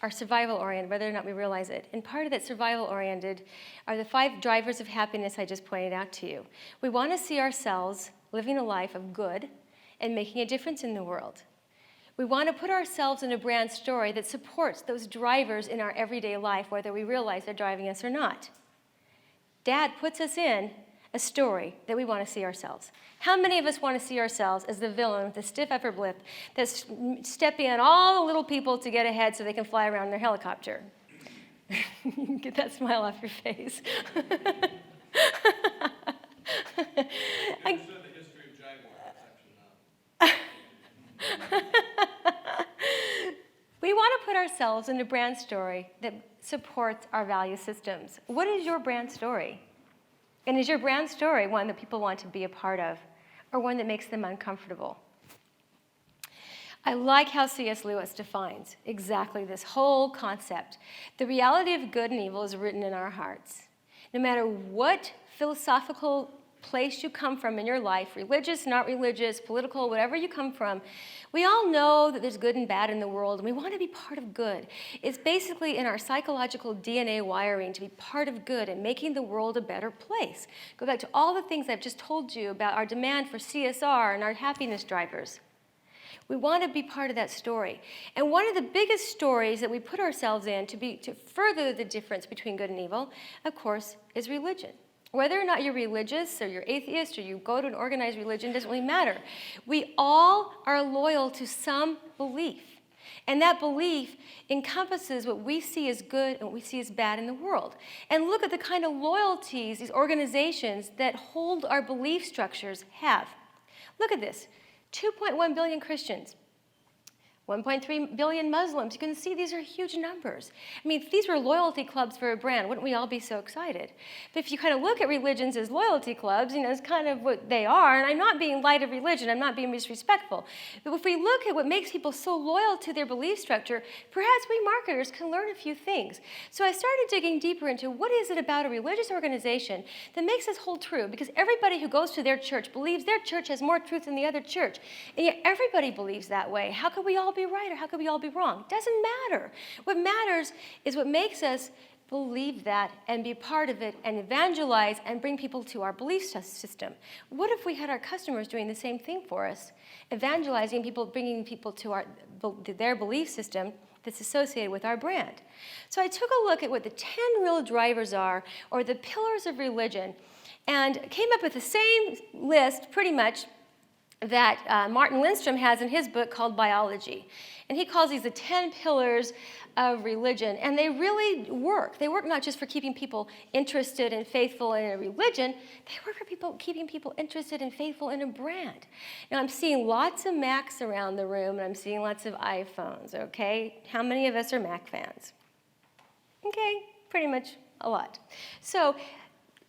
are survival-oriented, whether or not we realize it. And part of that survival-oriented are the 5 drivers of happiness I just pointed out to you. We want to see ourselves living a life of good and making a difference in the world. We want to put ourselves in a brand story that supports those drivers in our everyday life, whether we realize they're driving us or not. Dad puts us in a story that we want to see ourselves. How many of us want to see ourselves as the villain with the stiff upper lip that's stepping on all the little people to get ahead so they can fly around in their helicopter? Get that smile off your face. We want to put ourselves in a brand story that supports our value systems. What is your brand story? And is your brand story one that people want to be a part of, or one that makes them uncomfortable? I like how C.S. Lewis defines exactly this whole concept. The reality of good and evil is written in our hearts. No matter what philosophical place you come from in your life, religious, not religious, political, whatever you come from, we all know that there's good and bad in the world, and we want to be part of good. It's basically in our psychological DNA wiring to be part of good and making the world a better place. Go back to all the things I've just told you about our demand for CSR and our happiness drivers. We want to be part of that story. And one of the biggest stories that we put ourselves in to further the difference between good and evil, of course, is religion. Whether or not you're religious or you're atheist or you go to an organized religion doesn't really matter. We all are loyal to some belief. And that belief encompasses what we see as good and what we see as bad in the world. And look at the kind of loyalties these organizations that hold our belief structures have. Look at this. 2.1 billion Christians, 1.3 billion Muslims. You can see these are huge numbers. I mean, if these were loyalty clubs for a brand, wouldn't we all be so excited? But if you kind of look at religions as loyalty clubs, it's kind of what they are. And I'm not being light of religion. I'm not being disrespectful. But if we look at what makes people so loyal to their belief structure, perhaps we marketers can learn a few things. So I started digging deeper into what is it about a religious organization that makes this hold true? Because everybody who goes to their church believes their church has more truth than the other church. And yet everybody believes that way. How could we all be right or how could we all be wrong? Doesn't matter. What matters is what makes us believe that and be part of it and evangelize and bring people to our belief system. What if we had our customers doing the same thing for us? Evangelizing people, bringing people to their belief system that's associated with our brand. So I took a look at what the 10 real drivers are, or the pillars of religion, and came up with the same list pretty much that Martin Lindstrom has in his book called Biology. And he calls these the 10 pillars of religion. And they really work. They work not just for keeping people interested and faithful in a religion, they work for keeping people interested and faithful in a brand. Now, I'm seeing lots of Macs around the room, and I'm seeing lots of iPhones, okay? How many of us are Mac fans? Okay, pretty much a lot. So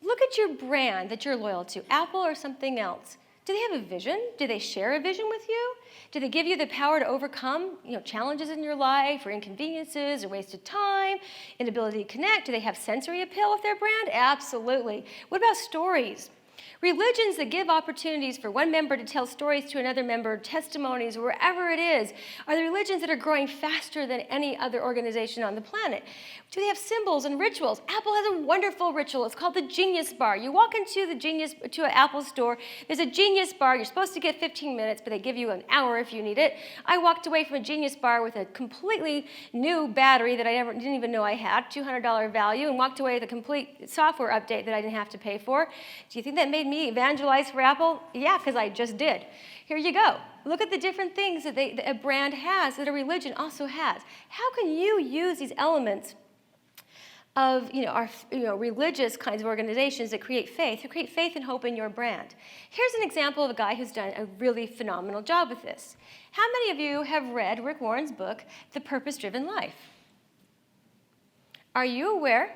look at your brand that you're loyal to, Apple or something else. Do they have a vision? Do they share a vision with you? Do they give you the power to overcome, challenges in your life or inconveniences or wasted time, inability to connect? Do they have sensory appeal with their brand? Absolutely. What about stories? Religions that give opportunities for one member to tell stories to another member, testimonies, wherever it is, are the religions that are growing faster than any other organization on the planet. Do they have symbols and rituals? Apple has a wonderful ritual. It's called the Genius Bar. You walk into an Apple store, there's a Genius Bar. You're supposed to get 15 minutes, but they give you an hour if you need it. I walked away from a Genius Bar with a completely new battery that I didn't even know I had, $200 value, and walked away with a complete software update that I didn't have to pay for. Do you think that made me evangelize for Apple? Yeah, because I just did. Here you go. Look at the different things that a brand has that a religion also has. How can you use these elements of our religious kinds of organizations that create faith and hope in your brand? Here's an example of a guy who's done a really phenomenal job with this. How many of you have read Rick Warren's book, The Purpose-Driven Life? Are you aware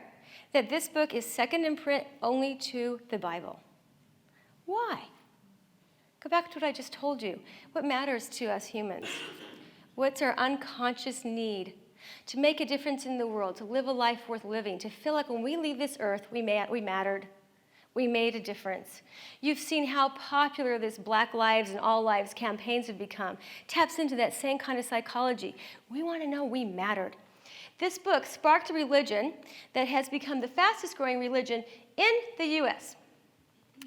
that this book is second in print only to the Bible? Why? Go back to what I just told you. What matters to us humans? What's our unconscious need to make a difference in the world, to live a life worth living, to feel like when we leave this earth, we mattered. We made a difference. You've seen how popular this Black Lives and All Lives campaigns have become. Taps into that same kind of psychology. We want to know we mattered. This book sparked a religion that has become the fastest growing religion in the U.S.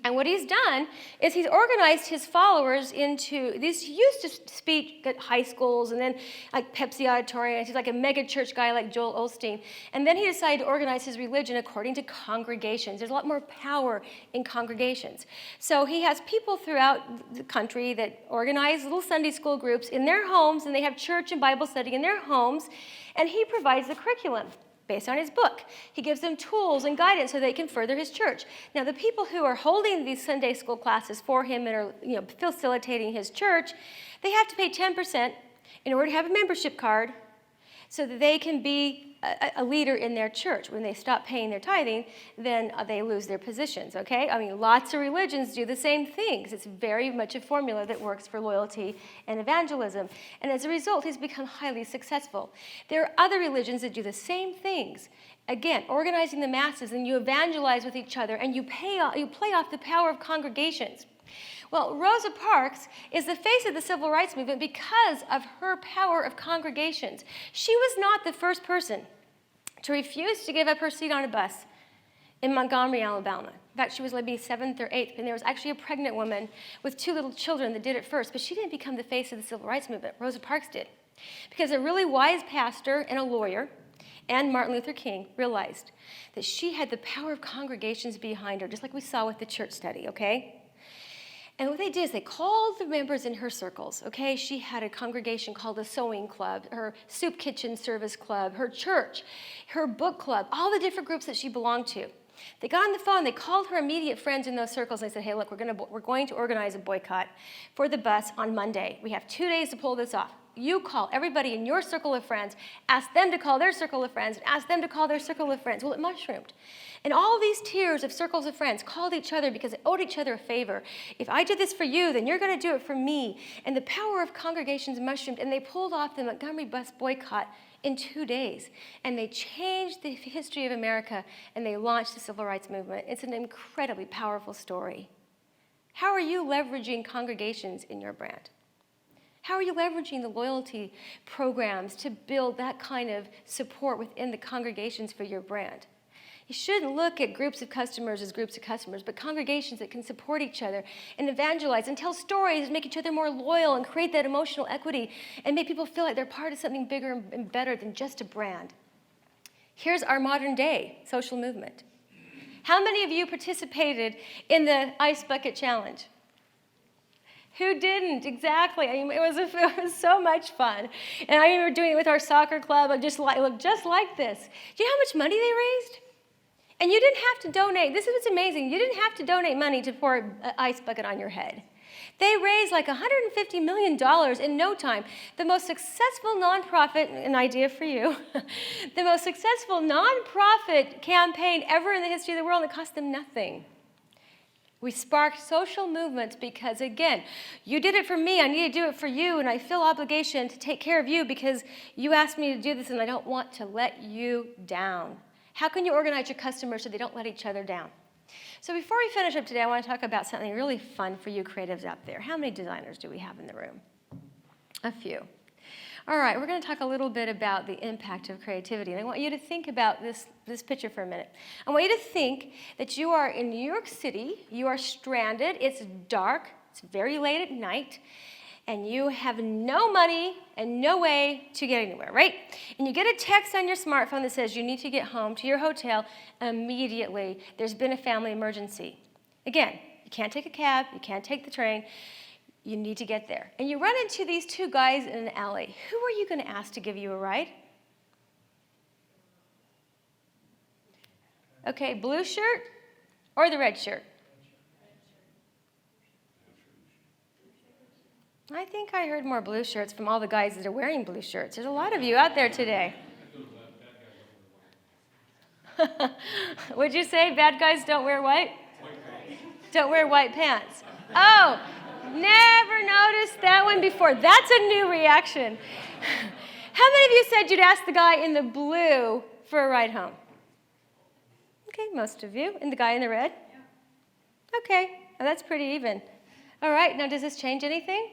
And what he's done is he's organized his followers into these. He used to speak at high schools and then like Pepsi Auditorium. He's like a mega church guy like Joel Osteen. And then he decided to organize his religion according to congregations. There's a lot more power in congregations. So he has people throughout the country that organize little Sunday school groups in their homes, and they have church and Bible study in their homes, and he provides the curriculum based on his book. He gives them tools and guidance so they can further his church. Now, the people who are holding these Sunday school classes for him and are facilitating his church, they have to pay 10% in order to have a membership card so that they can be a leader in their church. When they stop paying their tithing, then they lose their positions, okay? I mean, lots of religions do the same things. It's very much a formula that works for loyalty and evangelism. And as a result, he's become highly successful. There are other religions that do the same things. Again, organizing the masses, and you evangelize with each other, and you play off the power of congregations. Well, Rosa Parks is the face of the civil rights movement because of her power of congregations. She was not the first person to refuse to give up her seat on a bus in Montgomery, Alabama. In fact, she was maybe 7th or 8th, and there was actually a pregnant woman with 2 little children that did it first, but she didn't become the face of the civil rights movement. Rosa Parks did. Because a really wise pastor and a lawyer and Martin Luther King realized that she had the power of congregations behind her, just like we saw with the church study, okay? And what they did is they called the members in her circles, okay? She had a congregation called the Sewing Club, her Soup Kitchen Service Club, her church, her book club, all the different groups that she belonged to. They got on the phone, they called her immediate friends in those circles, and they said, hey, look, we're going to organize a boycott for the bus on Monday. We have 2 days to pull this off. You call everybody in your circle of friends, ask them to call their circle of friends, and ask them to call their circle of friends. Well, it mushroomed. And all these tiers of circles of friends called each other because they owed each other a favor. If I did this for you, then you're going to do it for me. And the power of congregations mushroomed, and they pulled off the Montgomery bus boycott in 2 days. And they changed the history of America, and they launched the civil rights movement. It's an incredibly powerful story. How are you leveraging congregations in your brand? How are you leveraging the loyalty programs to build that kind of support within the congregations for your brand? You shouldn't look at groups of customers as groups of customers, but congregations that can support each other and evangelize and tell stories and make each other more loyal and create that emotional equity and make people feel like they're part of something bigger and better than just a brand. Here's our modern day social movement. How many of you participated in the Ice Bucket Challenge? Who didn't? Exactly. I mean, it was so much fun. And I remember doing it with our soccer club. It looked just like this. Do you know how much money they raised? And you didn't have to donate. This is what's amazing. You didn't have to donate money to pour an ice bucket on your head. They raised like $150 million in no time. The most successful nonprofit, an idea for you, the most successful nonprofit campaign ever in the history of the world, and it cost them nothing. We spark social movements because, again, you did it for me, I need to do it for you, and I feel obligation to take care of you because you asked me to do this and I don't want to let you down. How can you organize your customers so they don't let each other down? So before we finish up today, I want to talk about something really fun for you creatives out there. How many designers do we have in the room? A few. All right, we're going to talk a little bit about the impact of creativity. And I want you to think about this picture for a minute. I want you to think that you are in New York City, you are stranded, it's dark, it's very late at night, and you have no money and no way to get anywhere, right? And you get a text on your smartphone that says you need to get home to your hotel immediately. There's been a family emergency. Again, you can't take a cab, you can't take the train. You need to get there. And you run into these two guys in an alley. Who are you going to ask to give you a ride? Okay, blue shirt or the red shirt? I think I heard more blue shirts from all the guys that are wearing blue shirts. There's a lot of you out there today. Would you say bad guys don't wear white? Don't wear white pants. Oh! Never noticed that one before. That's a new reaction. How many of you said you'd ask the guy in the blue for a ride home? Okay, most of you. And the guy in the red? Yeah. Okay, well, that's pretty even. All right, now does this change anything?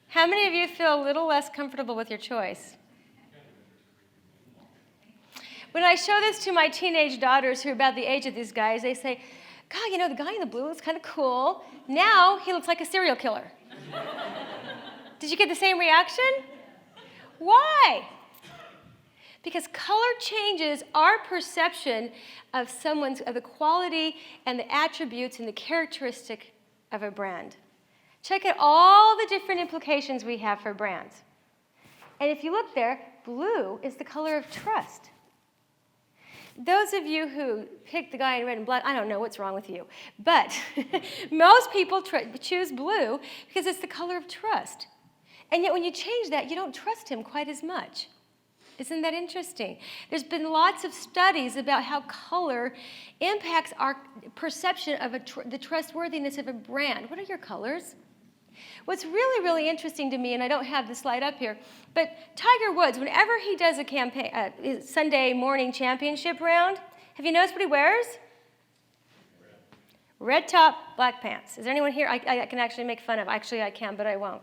How many of you feel a little less comfortable with your choice? When I show this to my teenage daughters who are about the age of these guys, they say, God, you know, the guy in the blue looks kind of cool. Now he looks like a serial killer. Did you get the same reaction? Why? Because color changes our perception of the quality and the attributes and the characteristic of a brand. Check out all the different implications we have for brands. And if you look there, blue is the color of trust. Those of you who pick the guy in red and black, I don't know what's wrong with you. But most people choose blue because it's the color of trust. And yet when you change that, you don't trust him quite as much. Isn't that interesting? There's been lots of studies about how color impacts our perception of the trustworthiness of a brand. What are your colors? What's really, really interesting to me, and I don't have the slide up here, but Tiger Woods, whenever he does a campaign, his Sunday morning championship round, have you noticed what he wears? Red top, black pants. Is there anyone here I can actually make fun of? Actually, I can, but I won't.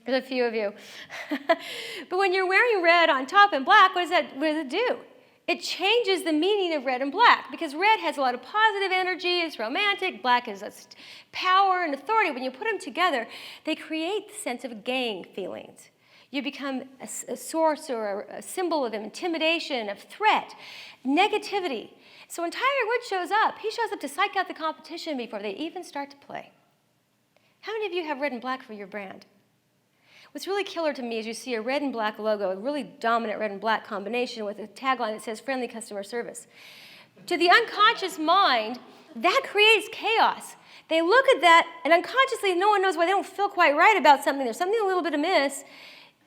There's a few of you. But when you're wearing red on top and black, what does it do? It changes the meaning of red and black because red has a lot of positive energy, it's romantic, black is power and authority. When you put them together, they create the sense of gang feelings. You become a source or a symbol of intimidation, of threat, negativity. So when Tiger Woods shows up, he shows up to psych out the competition before they even start to play. How many of you have red and black for your brand? What's really killer to me is you see a red and black logo, a really dominant red and black combination with a tagline that says friendly customer service. To the unconscious mind, that creates chaos. They look at that, and unconsciously, no one knows why they don't feel quite right about something. There's something a little bit amiss.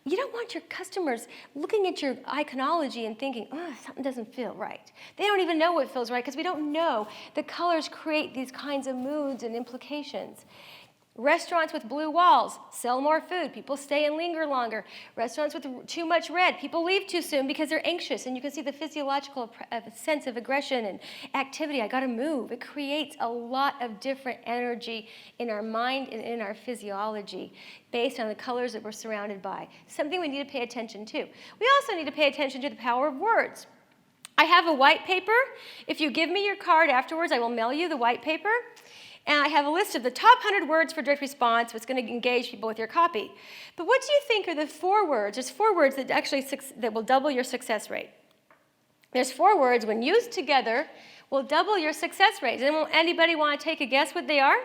You don't want your customers looking at your iconology and thinking, oh, something doesn't feel right. They don't even know what feels right because we don't know. The colors create these kinds of moods and implications. Restaurants with blue walls sell more food. People stay and linger longer. Restaurants with too much red, people leave too soon because they're anxious. And you can see the physiological sense of aggression and activity. I got to move. It creates a lot of different energy in our mind and in our physiology based on the colors that we're surrounded by. Something we need to pay attention to. We also need to pay attention to the power of words. I have a white paper. If you give me your card afterwards, I will mail you the white paper. And I have a list of the top 100 words for direct response, what's going to engage people with your copy. But what do you think are the 4 words? There's 4 words that actually that will double your success rate. There's 4 words, when used together, will double your success rate. Does anybody want to take a guess what they are?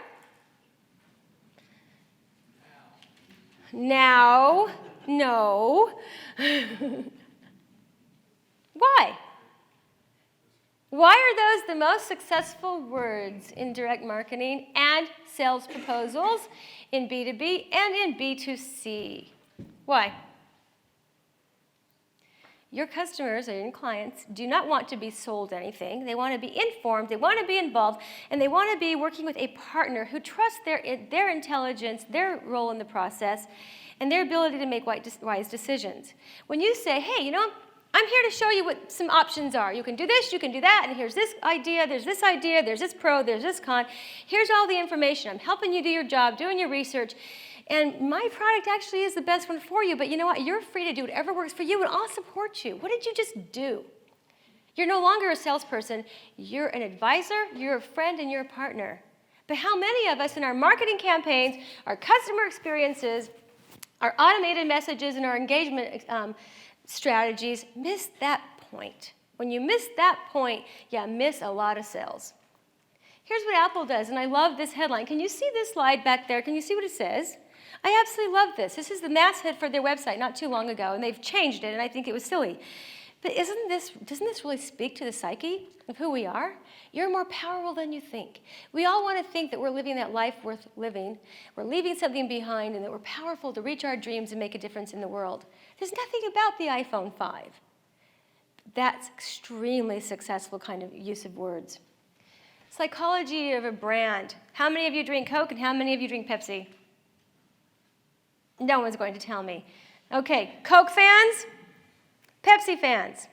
Now. No. Why? Why are those the most successful words in direct marketing and sales proposals in B2B and in B2C? Why? Your customers or your clients do not want to be sold anything. They want to be informed, they want to be involved, and they want to be working with a partner who trusts their intelligence, their role in the process, and their ability to make wise decisions. When you say, hey, you know, I'm here to show you what some options are. You can do this, you can do that, and here's this idea, there's this pro, there's this con. Here's all the information. I'm helping you do your job, doing your research, and my product actually is the best one for you, but you know what? You're free to do whatever works for you, and I'll support you. What did you just do? You're no longer a salesperson. You're an advisor, you're a friend, and you're a partner. But how many of us in our marketing campaigns, our customer experiences, our automated messages, and our engagement strategies miss that point? When you miss that point, you miss a lot of sales. Here's what Apple does, and I love this headline. Can you see this slide back there? Can you see what it says? I absolutely love this. This is the masthead for their website not too long ago, and they've changed it, and I think it was silly. But doesn't this really speak to the psyche of who we are? You're more powerful than you think. We all want to think that we're living that life worth living, we're leaving something behind, and that we're powerful to reach our dreams and make a difference in the world. There's nothing about the iPhone 5. That's extremely successful kind of use of words. Psychology of a brand. How many of you drink Coke and how many of you drink Pepsi? No one's going to tell me. Okay, Coke fans? Pepsi fans?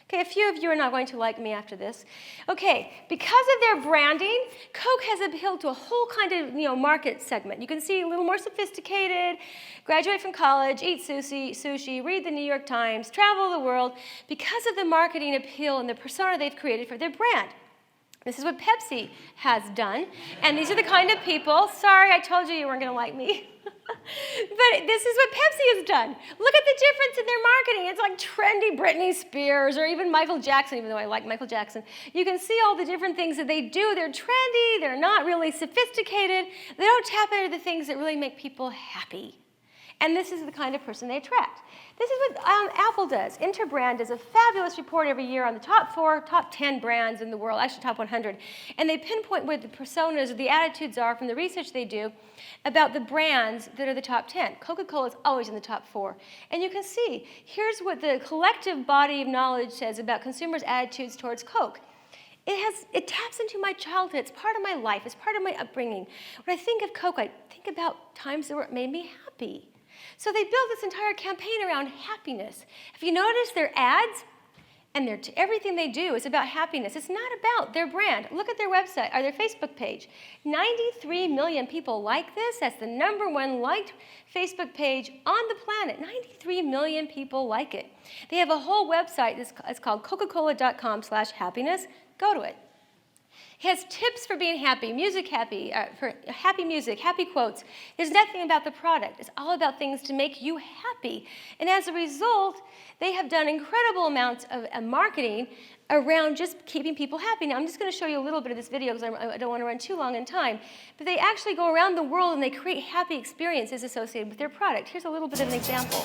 Okay, a few of you are not going to like me after this. Okay, because of their branding, Coke has appealed to a whole kind of market segment. You can see a little more sophisticated, graduate from college, eat sushi, read the New York Times, travel the world, because of the marketing appeal and the persona they've created for their brand. This is what Pepsi has done, and these are the kind of people, sorry, I told you weren't going to like me, but this is what Pepsi has done. Look at the difference in their marketing. It's like trendy Britney Spears or even Michael Jackson, even though I like Michael Jackson. You can see all the different things that they do. They're trendy, they're not really sophisticated, they don't tap into the things that really make people happy. And this is the kind of person they attract. This is what Apple does. Interbrand does a fabulous report every year on the top 10 brands in the world, actually top 100. And they pinpoint what the personas or the attitudes are from the research they do about the brands that are the top 10. Coca-Cola is always in the top 4. And you can see, here's what the collective body of knowledge says about consumers' attitudes towards Coke. It taps into my childhood. It's part of my life. It's part of my upbringing. When I think of Coke, I think about times that made me happy. So they built this entire campaign around happiness. If you notice their ads and everything they do is about happiness. It's not about their brand. Look at their website or their Facebook page. 93 million people like this. That's the #1 liked Facebook page on the planet. 93 million people like it. They have a whole website. It's called coca-cola.com/happiness. Go to it. It has tips for being happy, for happy music, happy quotes. There's nothing about the product. It's all about things to make you happy. And as a result, they have done incredible amounts of marketing around just keeping people happy. Now, I'm just going to show you a little bit of this video because I don't want to run too long in time. But they actually go around the world and they create happy experiences associated with their product. Here's a little bit of an example.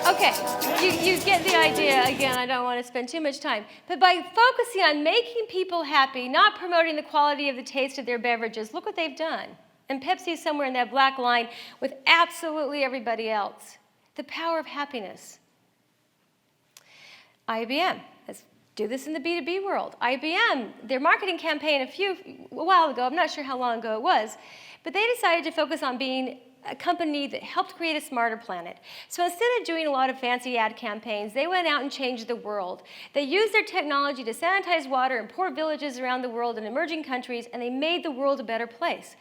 Okay, you get the idea. Again, I don't want to spend too much time. But by focusing on making people happy, not promoting the quality of the taste of their beverages, look what they've done. And Pepsi is somewhere in that black line with absolutely everybody else. The power of happiness. IBM. Let's do this in the B2B world. IBM, their marketing campaign a while ago, I'm not sure how long ago it was, but they decided to focus on being a company that helped create a smarter planet. So instead of doing a lot of fancy ad campaigns, they went out and changed the world. They used their technology to sanitize water in poor villages around the world in emerging countries, and they made the world a better place.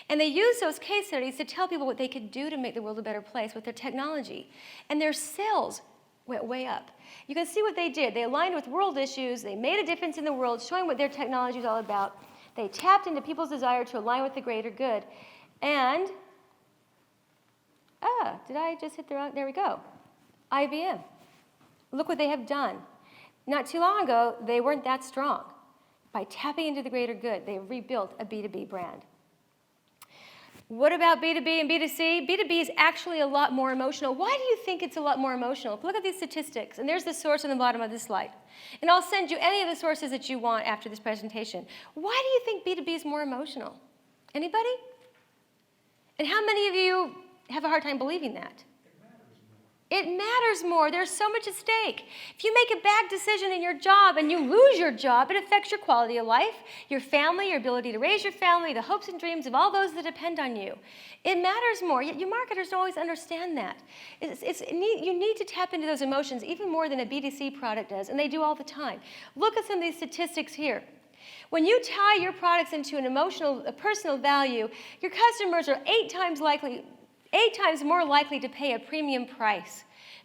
And they use those case studies to tell people what they could do to make the world a better place with their technology. And their sales went way up. You can see what they did. They aligned with world issues. They made a difference in the world, showing what their technology is all about. They tapped into people's desire to align with the greater good. And, did I just hit the wrong? There we go. IBM. Look what they have done. Not too long ago, they weren't that strong. By tapping into the greater good, they rebuilt a B2B brand. What about B2B and B2C? B2B is actually a lot more emotional. Why do you think it's a lot more emotional? Look at these statistics, and there's the source on the bottom of this slide. And I'll send you any of the sources that you want after this presentation. Why do you think B2B is more emotional? Anybody? And how many of you have a hard time believing that? It matters more. There's so much at stake. If you make a bad decision in your job and you lose your job, it affects your quality of life, your family, your ability to raise your family, the hopes and dreams of all those that depend on you. It matters more. Yet you marketers don't always understand that. You need to tap into those emotions even more than a B2C product does, and they do all the time. Look at some of these statistics here. When you tie your products into a personal value, your customers are 8 times more likely to pay a premium price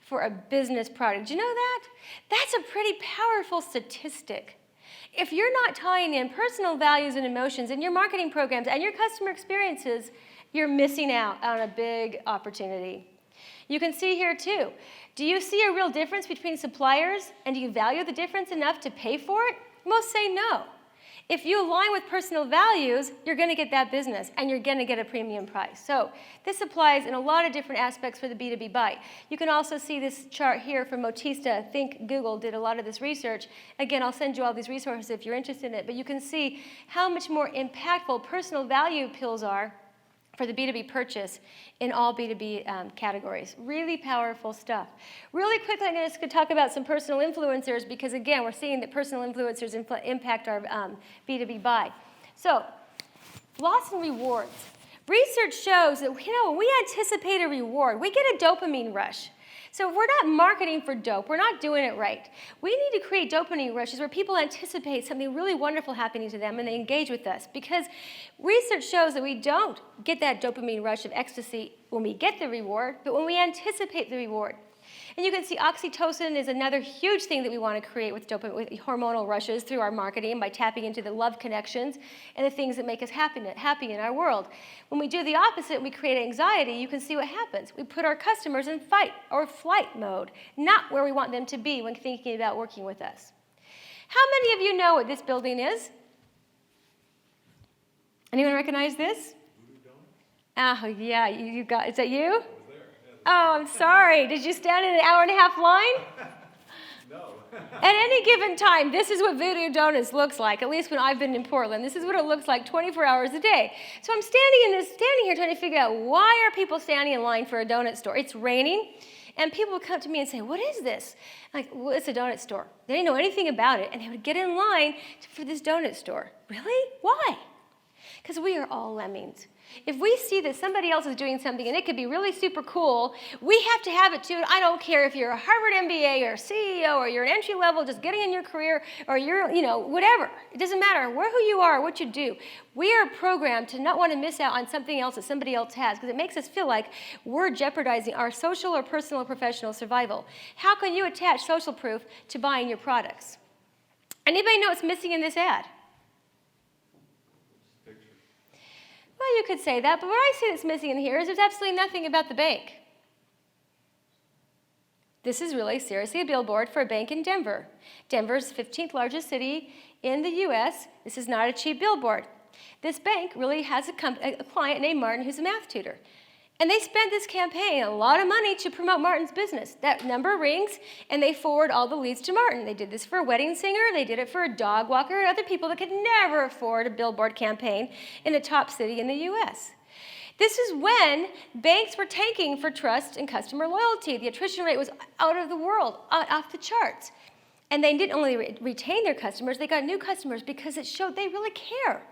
for a business product. Do you know that? That's a pretty powerful statistic. If you're not tying in personal values and emotions in your marketing programs and your customer experiences, you're missing out on a big opportunity. You can see here too. Do you see a real difference between suppliers, and do you value the difference enough to pay for it? Most say no. If you align with personal values, you're going to get that business, and you're going to get a premium price. So this applies in a lot of different aspects for the B2B buy. You can also see this chart here from Motista. Think Google did a lot of this research. Again, I'll send you all these resources if you're interested in it, but you can see how much more impactful personal value appeals are for the B2B purchase in all B2B categories. Really powerful stuff. Really quickly, I'm going to talk about some personal influencers because, again, we're seeing that personal influencers impact our B2B buy. So, loss and rewards. Research shows that, when we anticipate a reward, we get a dopamine rush. So if we're not marketing for dope, we're not doing it right. We need to create dopamine rushes where people anticipate something really wonderful happening to them and they engage with us. Because research shows that we don't get that dopamine rush of ecstasy when we get the reward, but when we anticipate the reward. And you can see oxytocin is another huge thing that we want to create with hormonal rushes through our marketing by tapping into the love connections and the things that make us happy in our world. When we do the opposite and we create anxiety, you can see what happens. We put our customers in fight or flight mode, not where we want them to be when thinking about working with us. How many of you know what this building is? Anyone recognize this? Oh, yeah, you got, is that you? Oh, I'm sorry. Did you stand in an hour-and-a-half line? No. At any given time, this is what Voodoo Donuts looks like, at least when I've been in Portland. This is what it looks like 24 hours a day. So I'm standing here trying to figure out why are people standing in line for a donut store? It's raining, and people would come to me and say, what is this? I'm like, well, it's a donut store. They didn't know anything about it, and they would get in line for this donut store. Really? Why? Because we are all lemmings. If we see that somebody else is doing something and it could be really super cool, we have to have it too. I don't care if you're a Harvard MBA or a CEO or you're an entry level just getting in your career or you're, whatever. It doesn't matter who you are or what you do. We are programmed to not want to miss out on something else that somebody else has because it makes us feel like we're jeopardizing our social or personal or professional survival. How can you attach social proof to buying your products? Anybody know what's missing in this ad? Well, you could say that, but what I see that's missing in here is there's absolutely nothing about the bank. This is really seriously a billboard for a bank in Denver. Denver's 15th largest city in the U.S. This is not a cheap billboard. This bank really has a client named Martin who's a math tutor. And they spent this campaign a lot of money to promote Martin's business. That number rings, and they forward all the leads to Martin. They did this for a wedding singer. They did it for a dog walker and other people that could never afford a billboard campaign in a top city in the U.S. This is when banks were tanking for trust and customer loyalty. The attrition rate was out of the world, off the charts. And they didn't only retain their customers, they got new customers because it showed they really care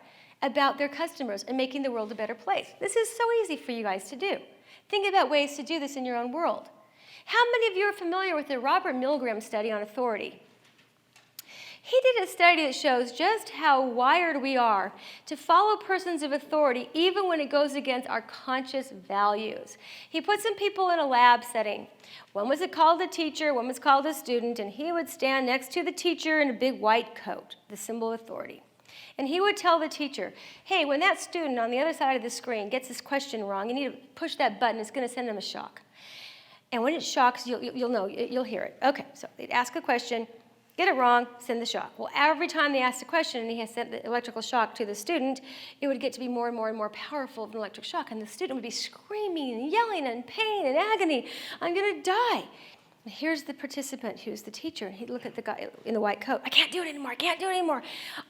about their customers and making the world a better place. This is so easy for you guys to do. Think about ways to do this in your own world. How many of you are familiar with the Robert Milgram study on authority? He did a study that shows just how wired we are to follow persons of authority even when it goes against our conscious values. He put some people in a lab setting. One was called a teacher, one was called a student, and he would stand next to the teacher in a big white coat, the symbol of authority. And he would tell the teacher, hey, when that student on the other side of the screen gets this question wrong, you need to push that button, it's going to send them a shock. And when it shocks, you'll know, you'll hear it. Okay, so they'd ask a question, get it wrong, send the shock. Well, every time they asked a question and he had sent the electrical shock to the student, it would get to be more and more and more powerful of an electric shock, and the student would be screaming and yelling in pain and agony, I'm going to die. And here's the participant who's the teacher, and he'd look at the guy in the white coat, I can't do it anymore, I can't do it anymore.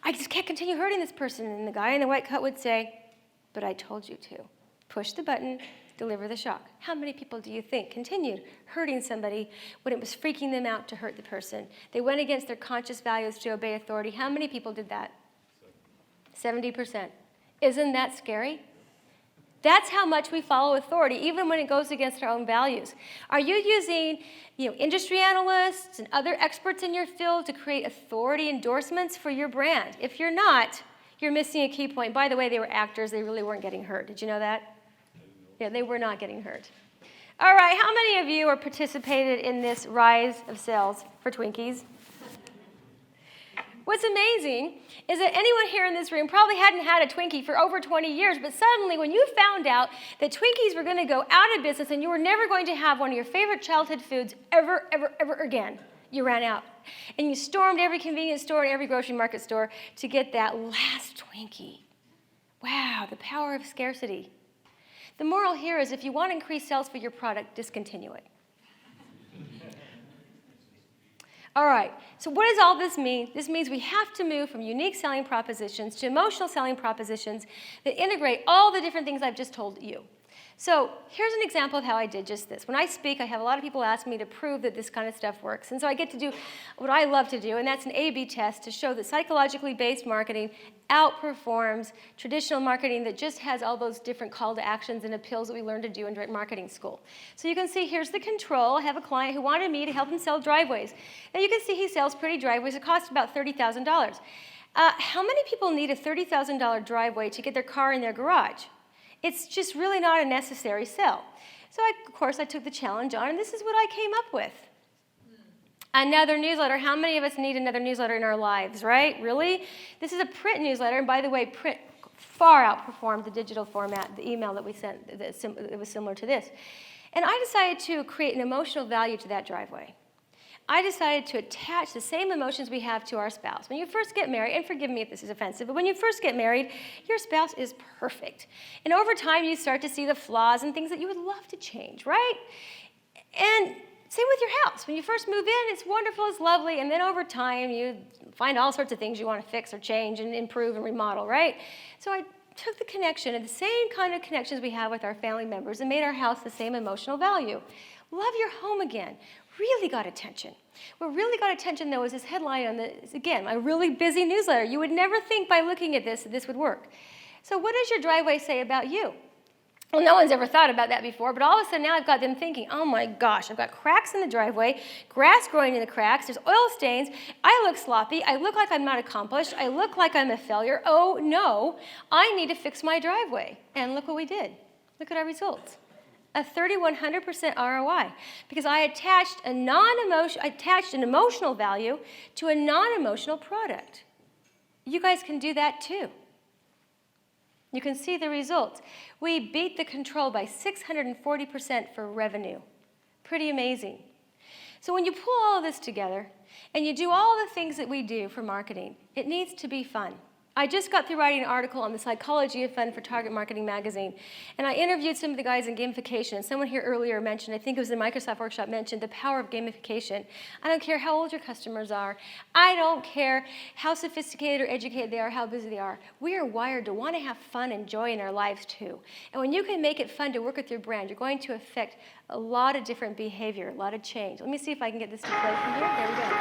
I just can't continue hurting this person. And the guy in the white coat would say, but I told you to. Push the button, deliver the shock. How many people do you think continued hurting somebody when it was freaking them out to hurt the person? They went against their conscious values to obey authority. How many people did that? 70%. Isn't that scary? That's how much we follow authority, even when it goes against our own values. Are you using industry analysts and other experts in your field to create authority endorsements for your brand? If you're not, you're missing a key point. By the way, they were actors. They really weren't getting hurt. Did you know that? Yeah, they were not getting hurt. All right, how many of you are participated in this rise of sales for Twinkies? What's amazing is that anyone here in this room probably hadn't had a Twinkie for over 20 years, but suddenly when you found out that Twinkies were going to go out of business and you were never going to have one of your favorite childhood foods ever, ever, ever again, you ran out. And you stormed every convenience store and every grocery market store to get that last Twinkie. Wow, the power of scarcity. The moral here is if you want to increase sales for your product, discontinue it. All right, so what does all this mean? This means we have to move from unique selling propositions to emotional selling propositions that integrate all the different things I've just told you. So here's an example of how I did just this. When I speak, I have a lot of people ask me to prove that this kind of stuff works. And so I get to do what I love to do, and that's an A/B test to show that psychologically based marketing outperforms traditional marketing that just has all those different call to actions and appeals that we learned to do in direct marketing school. So you can see here's the control. I have a client who wanted me to help him sell driveways. And you can see he sells pretty driveways. It costs about $30,000. How many people need a $30,000 driveway to get their car in their garage? It's just really not a necessary sell. So, of course, I took the challenge on, and this is what I came up with. Another newsletter. How many of us need another newsletter in our lives, right? Really? This is a print newsletter, and by the way, print far outperformed the digital format, the email that we sent that was similar to this. And I decided to create an emotional value to that driveway. I decided to attach the same emotions we have to our spouse. When you first get married, and forgive me if this is offensive, but when you first get married, your spouse is perfect. And over time, you start to see the flaws and things that you would love to change, right? And same with your house. When you first move in, it's wonderful, it's lovely, and then over time, you find all sorts of things you want to fix or change and improve and remodel, right? So I took the connection and the same kind of connections we have with our family members and made our house the same emotional value. Love your home again. Really got attention. What really got attention, though, is this headline on this, again, my really busy newsletter. You would never think by looking at this that this would work. So what does your driveway say about you? Well, no one's ever thought about that before, but all of a sudden now I've got them thinking, oh my gosh, I've got cracks in the driveway, grass growing in the cracks, there's oil stains, I look sloppy, I look like I'm not accomplished, I look like I'm a failure. Oh no, I need to fix my driveway. And look what we did. Look at our results. A 3,100% ROI, because I attached an emotional value to a non-emotional product. You guys can do that too. You can see the results. We beat the control by 640% for revenue. Pretty amazing. So when you pull all of this together and you do all the things that we do for marketing, it needs to be fun. I just got through writing an article on the psychology of fun for Target Marketing Magazine, and I interviewed some of the guys in gamification, and someone here earlier mentioned, I think it was the Microsoft workshop, mentioned the power of gamification. I don't care how old your customers are. I don't care how sophisticated or educated they are, how busy they are. We are wired to want to have fun and joy in our lives too. And when you can make it fun to work with your brand, you're going to affect a lot of different behavior, a lot of change. Let me see if I can get this to play from here. There we go.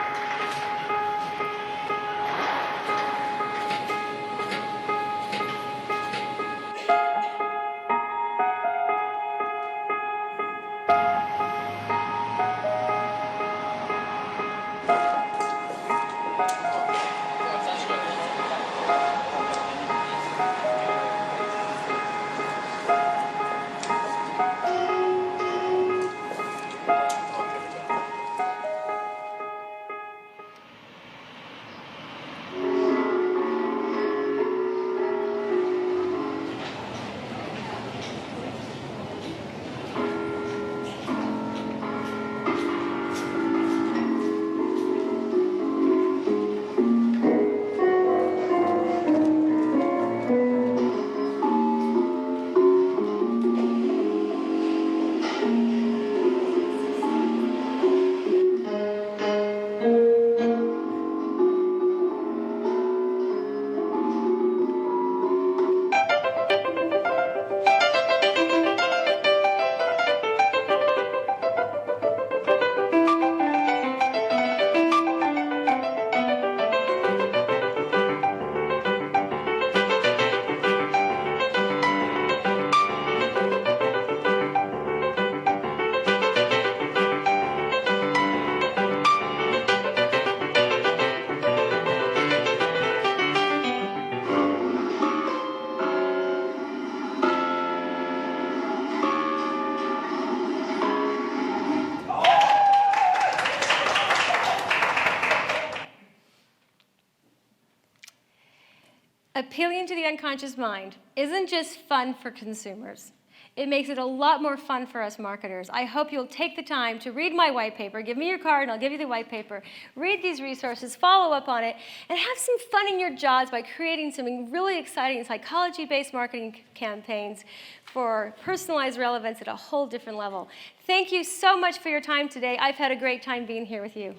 Appealing to the unconscious mind isn't just fun for consumers. It makes it a lot more fun for us marketers. I hope you'll take the time to read my white paper. Give me your card and I'll give you the white paper. Read these resources, follow up on it, and have some fun in your jobs by creating some really exciting psychology-based marketing campaigns for personalized relevance at a whole different level. Thank you so much for your time today. I've had a great time being here with you.